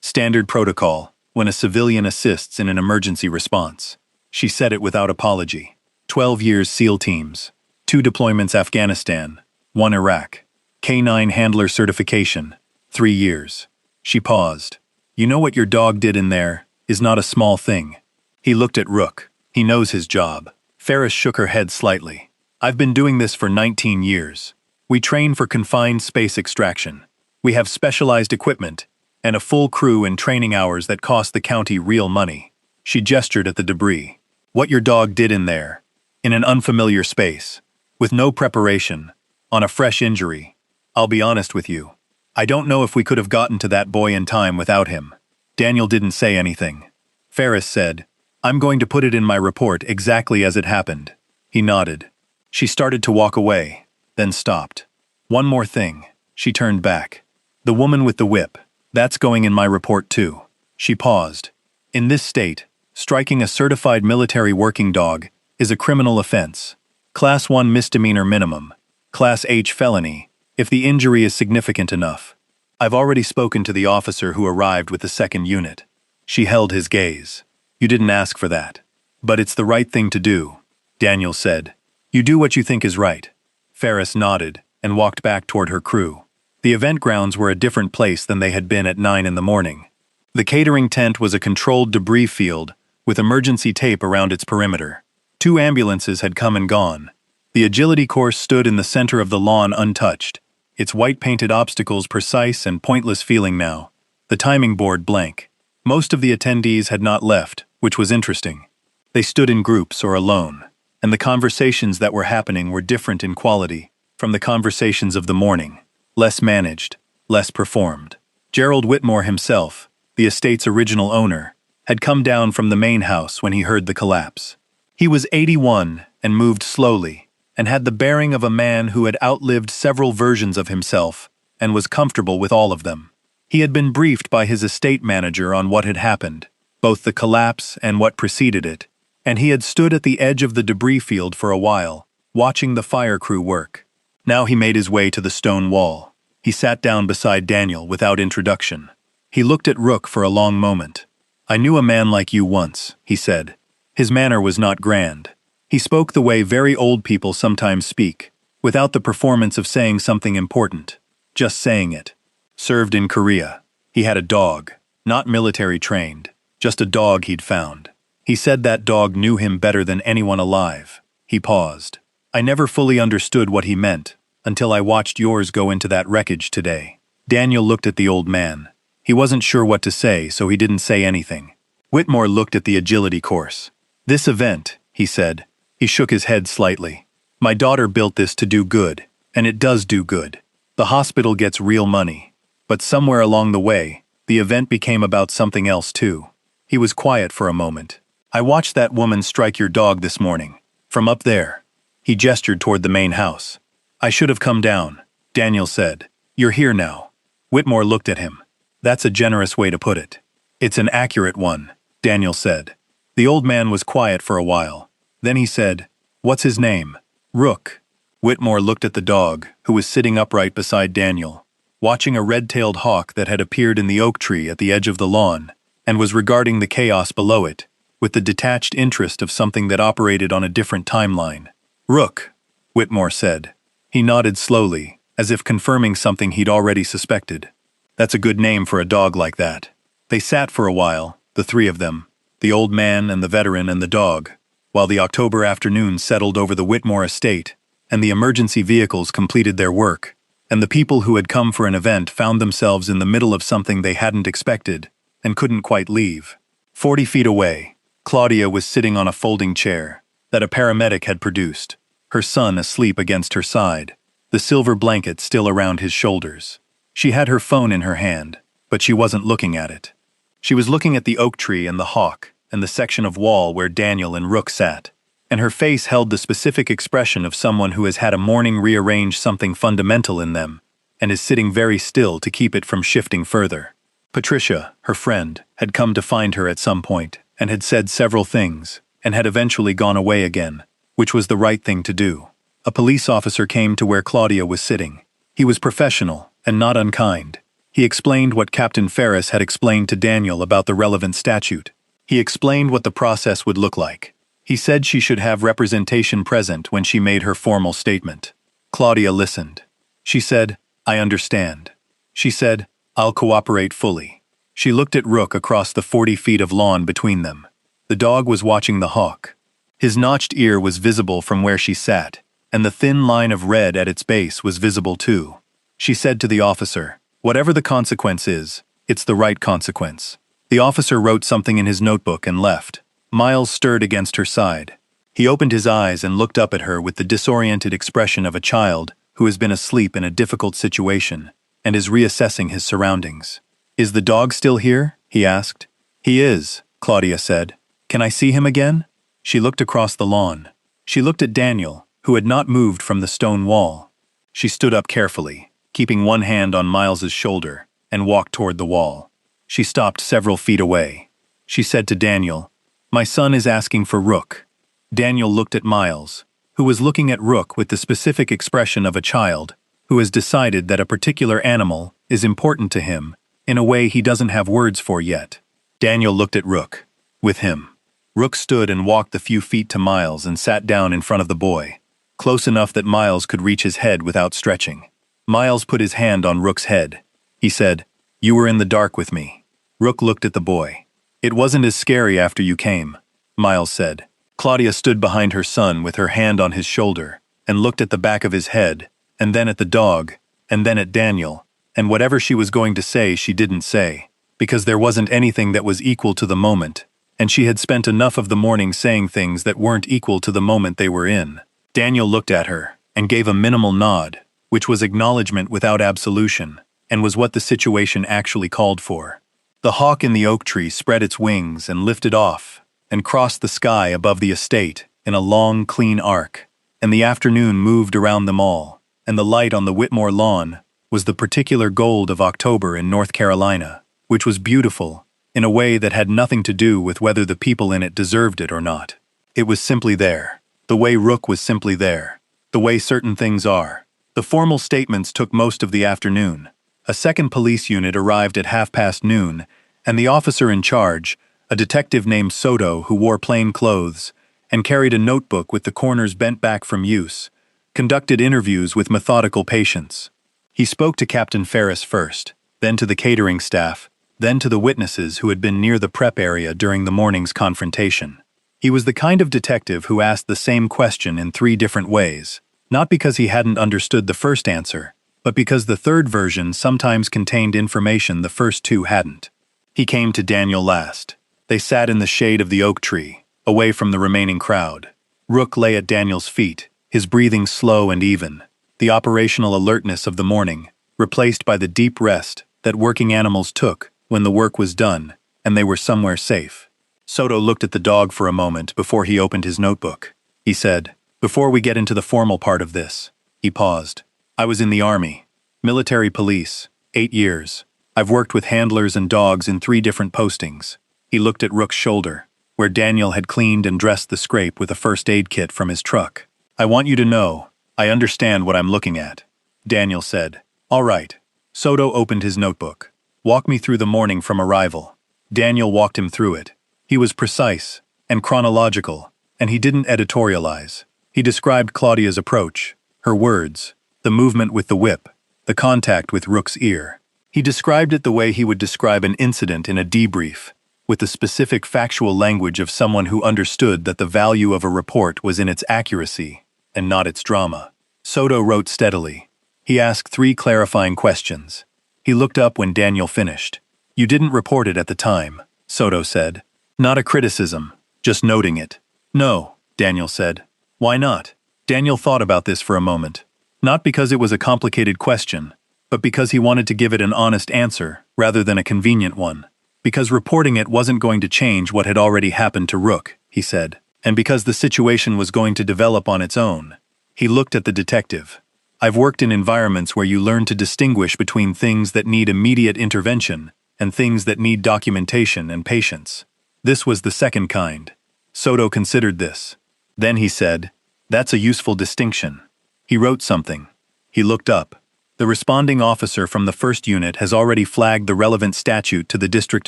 Standard protocol, when a civilian assists in an emergency response. She said it without apology. 12 years SEAL teams. 2 deployments Afghanistan, 1 Iraq. K9 handler certification, 3 years. She paused. You know what your dog did in there is not a small thing. He looked at Rook. He knows his job. Ferris shook her head slightly. I've been doing this for 19 years. We train for confined space extraction. We have specialized equipment and a full crew and training hours that cost the county real money. She gestured at the debris. What your dog did in there, in an unfamiliar space, with no preparation, on a fresh injury. I'll be honest with you. I don't know if we could have gotten to that boy in time without him. Daniel didn't say anything. Ferris said, I'm going to put it in my report exactly as it happened. He nodded. She started to walk away, then stopped. One more thing. She turned back. The woman with the whip. That's going in my report too. She paused. In this state, striking a certified military working dog is a criminal offense. Class 1 misdemeanor minimum. Class H felony, if the injury is significant enough. I've already spoken to the officer who arrived with the 2nd unit. She held his gaze. You didn't ask for that. But it's the right thing to do, Daniel said. You do what you think is right. Ferris nodded and walked back toward her crew. The event grounds were a different place than they had been at 9 in the morning. The catering tent was a controlled debris field with emergency tape around its perimeter. 2 ambulances had come and gone. The agility course stood in the center of the lawn untouched, its white-painted obstacles precise and pointless feeling now, the timing board blank. Most of the attendees had not left, which was interesting. They stood in groups or alone, and the conversations that were happening were different in quality from the conversations of the morning. Less managed, less performed. Gerald Whitmore himself, the estate's original owner, had come down from the main house when he heard the collapse. He was 81 and moved slowly, and had the bearing of a man who had outlived several versions of himself and was comfortable with all of them. He had been briefed by his estate manager on what had happened, both the collapse and what preceded it, and he had stood at the edge of the debris field for a while, watching the fire crew work. Now he made his way to the stone wall. He sat down beside Daniel without introduction. He looked at Rook for a long moment. I knew a man like you once, he said. His manner was not grand. He spoke the way very old people sometimes speak, without the performance of saying something important, just saying it. Served in Korea. He had a dog, not military trained, just a dog he'd found. He said that dog knew him better than anyone alive. He paused. I never fully understood what he meant, until I watched yours go into that wreckage today. Daniel looked at the old man. He wasn't sure what to say, so he didn't say anything. Whitmore looked at the agility course. This event, he said. He shook his head slightly. My daughter built this to do good, and it does do good. The hospital gets real money. But somewhere along the way, the event became about something else too. He was quiet for a moment. I watched that woman strike your dog this morning. From up there. He gestured toward the main house. I should have come down, Daniel said. You're here now. Whitmore looked at him. That's a generous way to put it. It's an accurate one, Daniel said. The old man was quiet for a while. Then he said, What's his name? Rook. Whitmore looked at the dog, who was sitting upright beside Daniel, watching a red-tailed hawk that had appeared in the oak tree at the edge of the lawn, and was regarding the chaos below it, with the detached interest of something that operated on a different timeline. Rook, Whitmore said. He nodded slowly, as if confirming something he'd already suspected. That's a good name for a dog like that. They sat for a while, the 3 of them, the old man and the veteran and the dog, while the October afternoon settled over the Whitmore estate, and the emergency vehicles completed their work, and the people who had come for an event found themselves in the middle of something they hadn't expected and couldn't quite leave. 40 feet away, Claudia was sitting on a folding chair that a paramedic had produced, her son asleep against her side, the silver blanket still around his shoulders. She had her phone in her hand, but she wasn't looking at it. She was looking at the oak tree and the hawk and the section of wall where Daniel and Rook sat, and her face held the specific expression of someone who has had a morning rearrange something fundamental in them and is sitting very still to keep it from shifting further. Patricia, her friend, had come to find her at some point, and had said several things, and had eventually gone away again, which was the right thing to do. A police officer came to where Claudia was sitting. He was professional, and not unkind. He explained what Captain Ferris had explained to Daniel about the relevant statute. He explained what the process would look like. He said she should have representation present when she made her formal statement. Claudia listened. She said, "I understand." She said, "I'll cooperate fully." She looked at Rook across the 40 feet of lawn between them. The dog was watching the hawk. His notched ear was visible from where she sat, and the thin line of red at its base was visible too. She said to the officer, "Whatever the consequence is, it's the right consequence." The officer wrote something in his notebook and left. Miles stirred against her side. He opened his eyes and looked up at her with the disoriented expression of a child who has been asleep in a difficult situation and is reassessing his surroundings. "Is the dog still here?" he asked. "He is," Claudia said. "Can I see him again?" She looked across the lawn. She looked at Daniel, who had not moved from the stone wall. She stood up carefully, keeping one hand on Miles's shoulder, and walked toward the wall. She stopped several feet away. She said to Daniel, "My son is asking for Rook." Daniel looked at Miles, who was looking at Rook with the specific expression of a child who has decided that a particular animal is important to him in a way he doesn't have words for yet. Daniel looked at Rook. With him. Rook stood and walked the few feet to Miles and sat down in front of the boy, close enough that Miles could reach his head without stretching. Miles put his hand on Rook's head. He said, "You were in the dark with me." Rook looked at the boy. "It wasn't as scary after you came," Miles said. Claudia stood behind her son with her hand on his shoulder and looked at the back of his head, and then at the dog, and then at Daniel, and whatever she was going to say she didn't say, because there wasn't anything that was equal to the moment, and she had spent enough of the morning saying things that weren't equal to the moment they were in. Daniel looked at her and gave a minimal nod, which was acknowledgement without absolution, and was what the situation actually called for. The hawk in the oak tree spread its wings and lifted off, and crossed the sky above the estate in a long, clean arc, and the afternoon moved around them all, and the light on the Whitmore lawn was the particular gold of October in North Carolina, which was beautiful in a way that had nothing to do with whether the people in it deserved it or not. It was simply there, the way Rook was simply there, the way certain things are. The formal statements took most of the afternoon. A second police unit arrived at noon, and the officer in charge, a detective named Soto who wore plain clothes and carried a notebook with the corners bent back from use, conducted interviews with methodical patience. He spoke to Captain Ferris first, then to the catering staff, then to the witnesses who had been near the prep area during the morning's confrontation. He was the kind of detective who asked the same question in 3 different ways, not because he hadn't understood the first answer, but because the third version sometimes contained information the first 2 hadn't. He came to Daniel last. They sat in the shade of the oak tree, away from the remaining crowd. Rook lay at Daniel's feet, his breathing slow and even, the operational alertness of the morning, replaced by the deep rest that working animals took when the work was done and they were somewhere safe. Soto looked at the dog for a moment before he opened his notebook. He said, "Before we get into the formal part of this," he paused. "I was in the Army. Military police, 8 years. I've worked with handlers and dogs in 3 different postings." He looked at Rook's shoulder, where Daniel had cleaned and dressed the scrape with a first aid kit from his truck. "I want you to know, I understand what I'm looking at," Daniel said. "All right." Soto opened his notebook. "Walk me through the morning from arrival." Daniel walked him through it. He was precise and chronological, and he didn't editorialize. He described Claudia's approach, her words, the movement with the whip, the contact with Rook's ear. He described it the way he would describe an incident in a debrief, with the specific factual language of someone who understood that the value of a report was in its accuracy and not its drama. Soto wrote steadily. He asked 3 clarifying questions. He looked up when Daniel finished. "You didn't report it at the time," Soto said. "Not a criticism, just noting it." "No," Daniel said. "Why not?" Daniel thought about this for a moment. Not because it was a complicated question, but because he wanted to give it an honest answer rather than a convenient one. Because reporting it wasn't going to change what had already happened to Rook, he said, and because the situation was going to develop on its own. He looked at the detective. I've worked in environments where you learn to distinguish between things that need immediate intervention and things that need documentation and patience. This was the second kind. Soto considered this. Then he said, "That's a useful distinction." He wrote something. He looked up. The responding officer from the first unit has already flagged the relevant statute to the district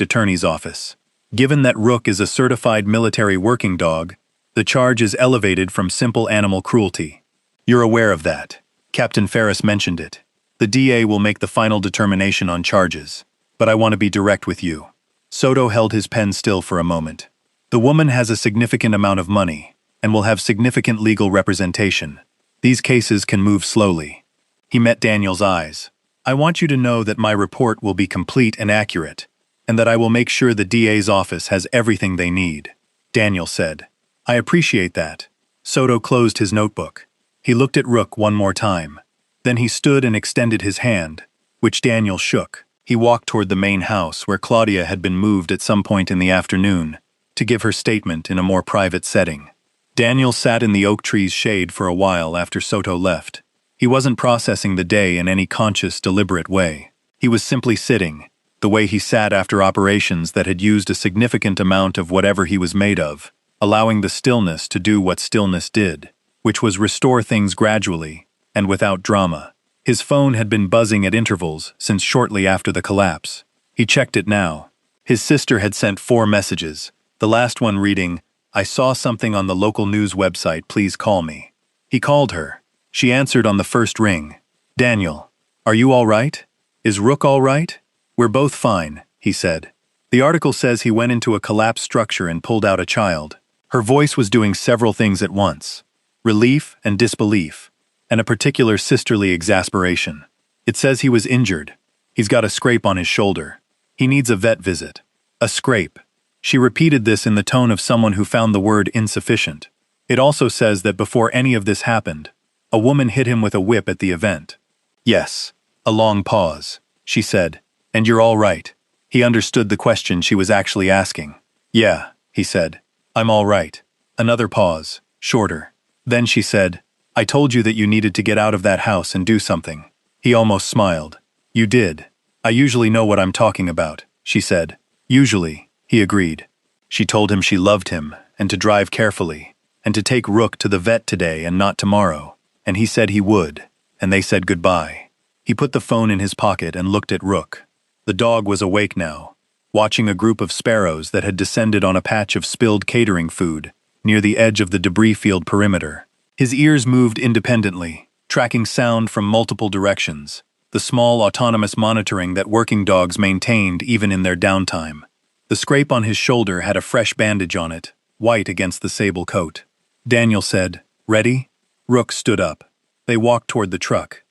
attorney's office. Given that Rook is a certified military working dog, the charge is elevated from simple animal cruelty. You're aware of that. Captain Ferris mentioned it. The DA will make the final determination on charges, but I want to be direct with you. Soto held his pen still for a moment. The woman has a significant amount of money and will have significant legal representation. These cases can move slowly. He met Daniel's eyes. I want you to know that my report will be complete and accurate, and that I will make sure the DA's office has everything they need. Daniel said, I appreciate that. Soto closed his notebook. He looked at Rook one more time. Then he stood and extended his hand, which Daniel shook. He walked toward the main house where Claudia had been moved at some point in the afternoon to give her statement in a more private setting. Daniel sat in the oak tree's shade for a while after Soto left. He wasn't processing the day in any conscious, deliberate way. He was simply sitting, the way he sat after operations that had used a significant amount of whatever he was made of, allowing the stillness to do what stillness did, which was restore things gradually and without drama. His phone had been buzzing at intervals since shortly after the collapse. He checked it now. His sister had sent 4 messages, the last one reading, I saw something on the local news website, please call me. He called her. She answered on the first ring. Daniel, are you all right? Is Rook all right? We're both fine, he said. The article says he went into a collapsed structure and pulled out a child. Her voice was doing several things at once. Relief and disbelief, and a particular sisterly exasperation. It says he was injured. He's got a scrape on his shoulder. He needs a vet visit. A scrape. She repeated this in the tone of someone who found the word insufficient. It also says that before any of this happened, a woman hit him with a whip at the event. Yes. A long pause. She said, and you're all right. He understood the question she was actually asking. Yeah, he said. I'm all right. Another pause, shorter. Then she said, I told you that you needed to get out of that house and do something. He almost smiled. You did. I usually know what I'm talking about, she said. Usually, he agreed. She told him she loved him, and to drive carefully, and to take Rook to the vet today and not tomorrow. And he said he would, and they said goodbye. He put the phone in his pocket and looked at Rook. The dog was awake now, watching a group of sparrows that had descended on a patch of spilled catering food near the edge of the debris field perimeter. His ears moved independently, tracking sound from multiple directions, the small autonomous monitoring that working dogs maintained even in their downtime. The scrape on his shoulder had a fresh bandage on it, white against the sable coat. Daniel said, Ready? Rook stood up. They walked toward the truck.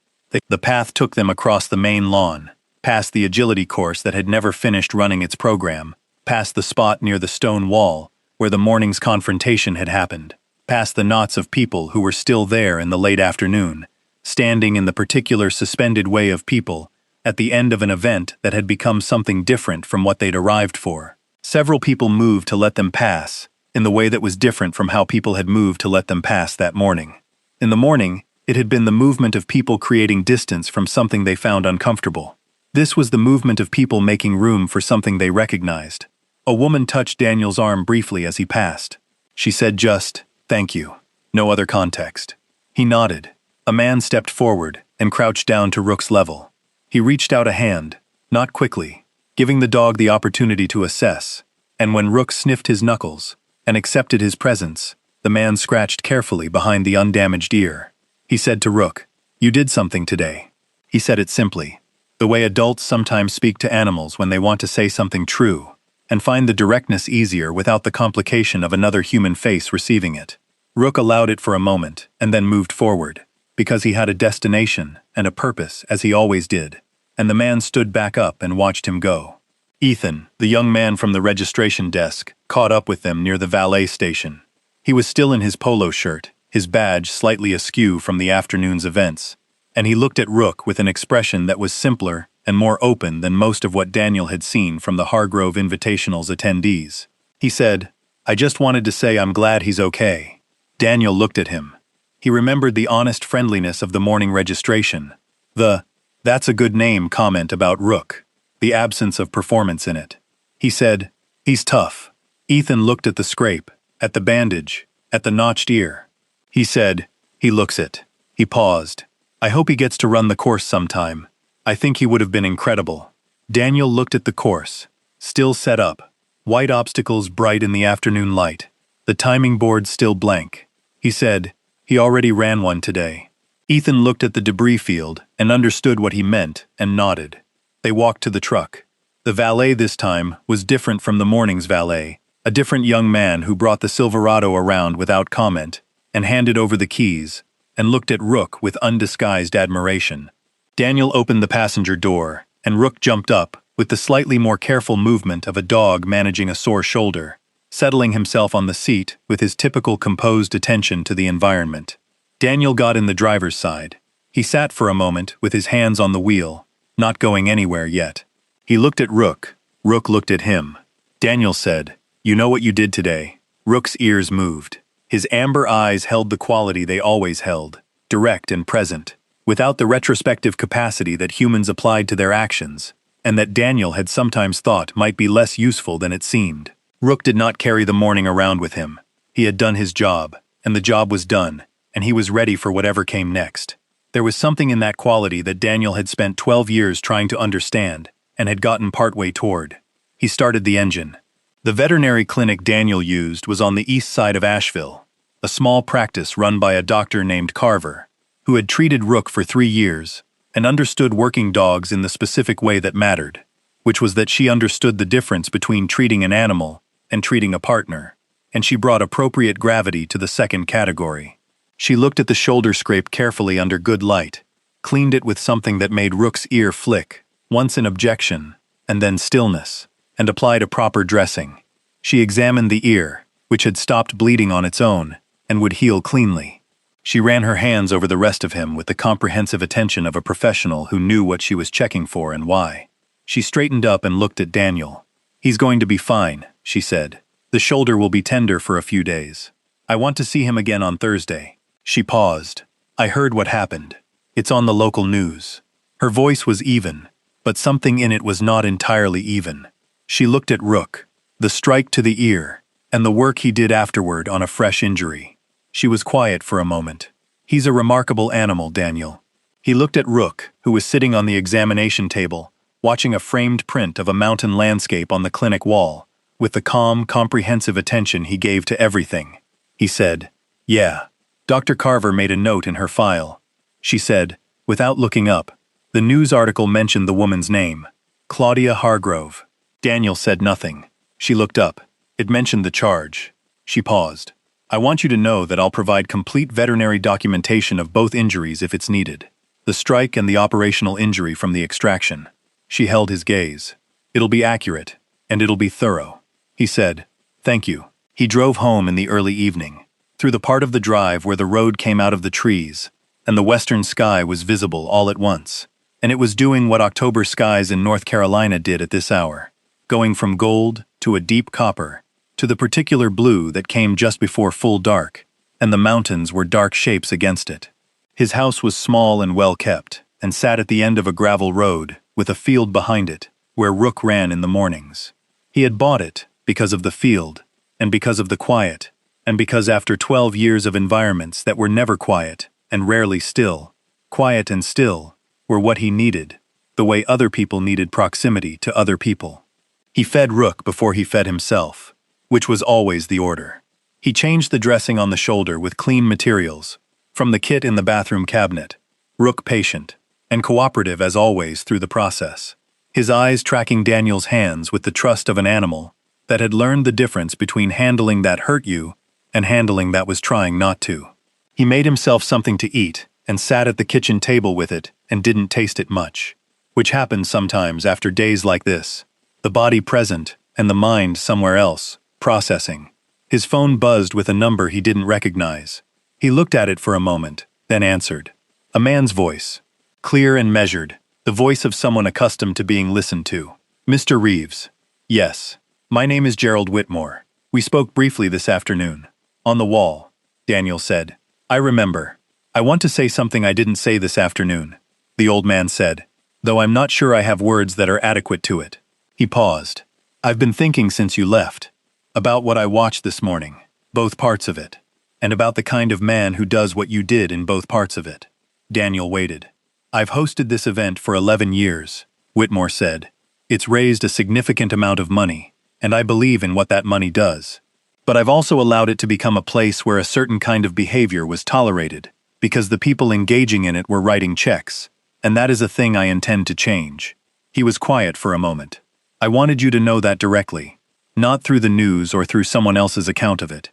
The path took them across the main lawn, past the agility course that had never finished running its program, past the spot near the stone wall where the morning's confrontation had happened, past the knots of people who were still there in the late afternoon, standing in the particular suspended way of people at the end of an event that had become something different from what they'd arrived for. Several people moved to let them pass, in the way that was different from how people had moved to let them pass that morning. In the morning, it had been the movement of people creating distance from something they found uncomfortable. This was the movement of people making room for something they recognized. A woman touched Daniel's arm briefly as he passed. She said just, thank you. No other context. He nodded. A man stepped forward and crouched down to Rook's level. He reached out a hand, not quickly, giving the dog the opportunity to assess, and when Rook sniffed his knuckles and accepted his presence, the man scratched carefully behind the undamaged ear. He said to Rook, You did something today. He said it simply, the way adults sometimes speak to animals when they want to say something true, and find the directness easier without the complication of another human face receiving it. Rook allowed it for a moment and then moved forward, because he had a destination and a purpose as he always did, and the man stood back up and watched him go. Ethan, the young man from the registration desk, caught up with them near the valet station. He was still in his polo shirt, his badge slightly askew from the afternoon's events, and he looked at Rook with an expression that was simpler and more open than most of what Daniel had seen from the Hargrove Invitational's attendees. He said, I just wanted to say I'm glad he's okay. Daniel looked at him. He remembered the honest friendliness of the morning registration. "That's a good name" comment about Rook, the absence of performance in it. He said, "He's tough." Ethan looked at the scrape, at the bandage, at the notched ear. He said, "He looks it." He paused. "I hope he gets to run the course sometime. I think he would have been incredible." Daniel looked at the course, still set up, white obstacles bright in the afternoon light, the timing board still blank. He said, "He already ran one today." Ethan looked at the debris field and understood what he meant and nodded. They walked to the truck. The valet this time was different from the morning's valet, a different young man who brought the Silverado around without comment and handed over the keys and looked at Rook with undisguised admiration. Daniel opened the passenger door, and Rook jumped up with the slightly more careful movement of a dog managing a sore shoulder, settling himself on the seat with his typical composed attention to the environment. Daniel got in the driver's side. He sat for a moment with his hands on the wheel, not going anywhere yet. He looked at Rook. Rook looked at him. Daniel said, "You know what you did today?" Rook's ears moved. His amber eyes held the quality they always held, direct and present, without the retrospective capacity that humans applied to their actions, and that Daniel had sometimes thought might be less useful than it seemed. Rook did not carry the morning around with him. He had done his job, and the job was done, and he was ready for whatever came next. There was something in that quality that Daniel had spent 12 years trying to understand, and had gotten partway toward. He started the engine. The veterinary clinic Daniel used was on the east side of Asheville, a small practice run by a doctor named Carver, who had treated Rook for 3 years and understood working dogs in the specific way that mattered, which was that she understood the difference between treating an animal and treating a partner, and she brought appropriate gravity to the second category. She looked at the shoulder scrape carefully under good light, cleaned it with something that made Rook's ear flick, once in objection, and then stillness, and applied a proper dressing. She examined the ear, which had stopped bleeding on its own, and would heal cleanly. She ran her hands over the rest of him with the comprehensive attention of a professional who knew what she was checking for and why. She straightened up and looked at Daniel. "He's going to be fine," she said. "The shoulder will be tender for a few days. I want to see him again on Thursday." She paused. "I heard what happened. It's on the local news." Her voice was even, but something in it was not entirely even. She looked at Rook, the strike to the ear, and the work he did afterward on a fresh injury. She was quiet for a moment. "He's a remarkable animal, Daniel." He looked at Rook, who was sitting on the examination table, watching a framed print of a mountain landscape on the clinic wall, with the calm, comprehensive attention he gave to everything. He said, "Yeah." Dr. Carver made a note in her file. She said, without looking up, "The news article mentioned the woman's name, Claudia Hargrove." Daniel said nothing. She looked up. "It mentioned the charge." She paused. "I want you to know that I'll provide complete veterinary documentation of both injuries if it's needed. The strike and the operational injury from the extraction." She held his gaze. "It'll be accurate, and it'll be thorough." He said, "Thank you." He drove home in the early evening, through the part of the drive where the road came out of the trees, and the western sky was visible all at once, and it was doing what October skies in North Carolina did at this hour, going from gold to a deep copper, to the particular blue that came just before full dark, and the mountains were dark shapes against it. His house was small and well kept, and sat at the end of a gravel road, with a field behind it, where Rook ran in the mornings. He had bought it because of the field, and because of the quiet, and because after 12 years of environments that were never quiet, and rarely still, quiet and still, were what he needed, the way other people needed proximity to other people. He fed Rook before he fed himself, which was always the order. He changed the dressing on the shoulder with clean materials, from the kit in the bathroom cabinet. Rook patient, and cooperative as always through the process. His eyes tracking Daniel's hands with the trust of an animal that had learned the difference between handling that hurt you and handling that was trying not to. He made himself something to eat and sat at the kitchen table with it and didn't taste it much, which happens sometimes after days like this, the body present and the mind somewhere else, processing. His phone buzzed with a number he didn't recognize. He looked at it for a moment, then answered. A man's voice, clear and measured, the voice of someone accustomed to being listened to. "Mr. Reeves." "Yes. My name is Gerald Whitmore. We spoke briefly this afternoon." "On the wall," Daniel said. I remember. I want to say something I didn't say this afternoon, the old man said, though I'm not sure I have words that are adequate to it. He paused. I've been thinking since you left. About what I watched this morning, both parts of it, and about the kind of man who does what you did in both parts of it. Daniel waited. I've hosted this event for 11 years, Whitmore said. It's raised a significant amount of money, and I believe in what that money does. But I've also allowed it to become a place where a certain kind of behavior was tolerated, because the people engaging in it were writing checks, and that is a thing I intend to change. He was quiet for a moment. I wanted you to know that directly, not through the news or through someone else's account of it.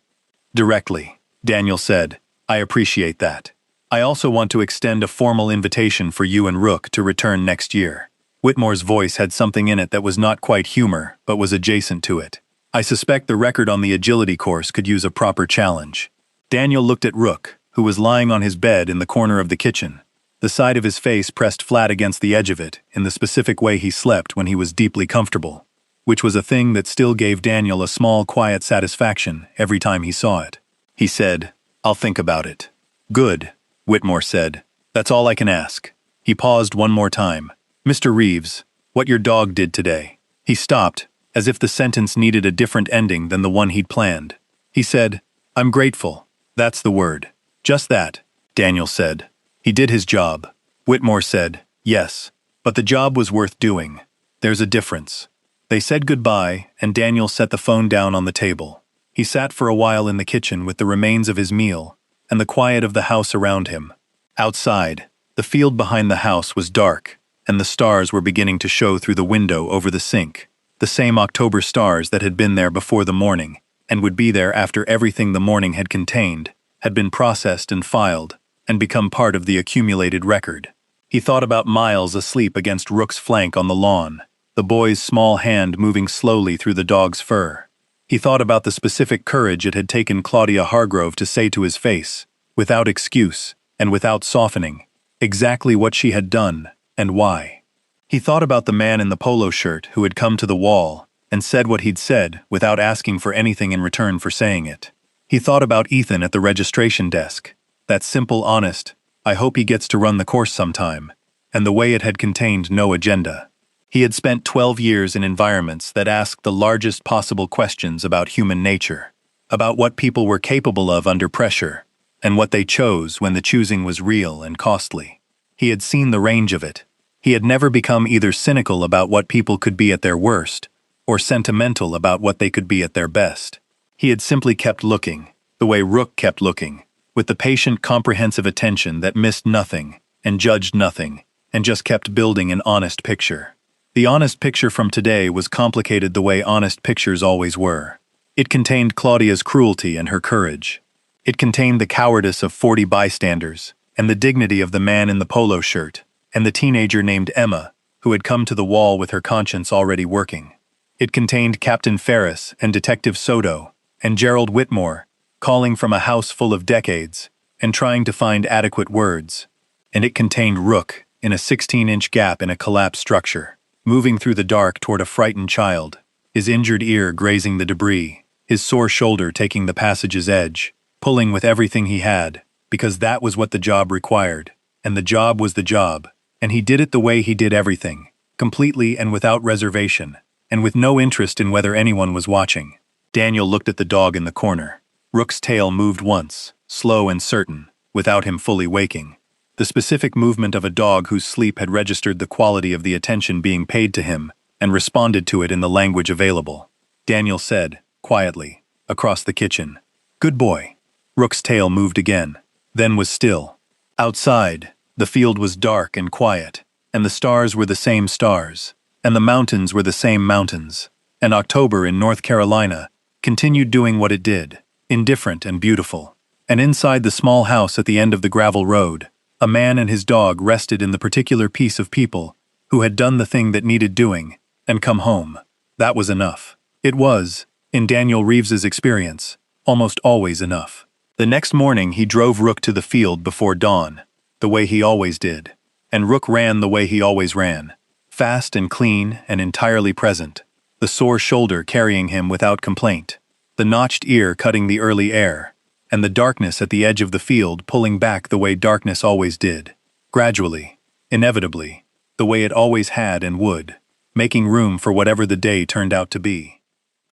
Directly, Daniel said. I appreciate that. I also want to extend a formal invitation for you and Rook to return next year. Whitmore's voice had something in it that was not quite humor, but was adjacent to it. I suspect the record on the agility course could use a proper challenge. Daniel looked at Rook, who was lying on his bed in the corner of the kitchen, the side of his face pressed flat against the edge of it in the specific way he slept when he was deeply comfortable, which was a thing that still gave Daniel a small, quiet satisfaction every time he saw it. He said, I'll think about it. Good, Whitmore said. That's all I can ask. He paused one more time. Mr. Reeves, what your dog did today. He stopped, as if the sentence needed a different ending than the one he'd planned. He said, I'm grateful. That's the word. Just that, Daniel said. He did his job. Whitmore said, yes, but the job was worth doing. There's a difference. They said goodbye, and Daniel set the phone down on the table. He sat for a while in the kitchen with the remains of his meal, and the quiet of the house around him. Outside, the field behind the house was dark, and the stars were beginning to show through the window over the sink, the same October stars that had been there before the morning, and would be there after everything the morning had contained, had been processed and filed, and become part of the accumulated record. He thought about Miles asleep against Rook's flank on the lawn, the boy's small hand moving slowly through the dog's fur. He thought about the specific courage it had taken Claudia Hargrove to say to his face, without excuse and without softening, exactly what she had done and why. He thought about the man in the polo shirt who had come to the wall and said what he'd said without asking for anything in return for saying it. He thought about Ethan at the registration desk, that simple, honest, I hope he gets to run the course sometime, and the way it had contained no agenda. He had spent 12 years in environments that asked the largest possible questions about human nature, about what people were capable of under pressure, and what they chose when the choosing was real and costly. He had seen the range of it. He had never become either cynical about what people could be at their worst, or sentimental about what they could be at their best. He had simply kept looking, the way Rook kept looking, with the patient, comprehensive attention that missed nothing, and judged nothing, and just kept building an honest picture. The honest picture from today was complicated the way honest pictures always were. It contained Claudia's cruelty and her courage. It contained the cowardice of 40 bystanders, and the dignity of the man in the polo shirt, and the teenager named Emma, who had come to the wall with her conscience already working. It contained Captain Ferris and Detective Soto, and Gerald Whitmore, calling from a house full of decades, and trying to find adequate words. And it contained Rook, in a 16-inch gap in a collapsed structure, moving through the dark toward a frightened child, his injured ear grazing the debris, his sore shoulder taking the passage's edge, pulling with everything he had, because that was what the job required, and the job was the job, and he did it the way he did everything, completely and without reservation, and with no interest in whether anyone was watching. Daniel looked at the dog in the corner. Rook's tail moved once, slow and certain, without him fully waking. The specific movement of a dog whose sleep had registered the quality of the attention being paid to him and responded to it in the language available. Daniel said, quietly, across the kitchen, "Good boy." Rook's tail moved again, then was still. Outside, the field was dark and quiet, and the stars were the same stars, and the mountains were the same mountains, and October in North Carolina continued doing what it did, indifferent and beautiful. And inside the small house at the end of the gravel road, a man and his dog rested in the particular piece of people who had done the thing that needed doing and come home. That was enough. It was, in Daniel Reeves's experience, almost always enough. The next morning he drove Rook to the field before dawn, the way he always did, and Rook ran the way he always ran, fast and clean and entirely present, the sore shoulder carrying him without complaint, the notched ear cutting the early air, and the darkness at the edge of the field pulling back the way darkness always did. Gradually, inevitably, the way it always had and would, making room for whatever the day turned out to be.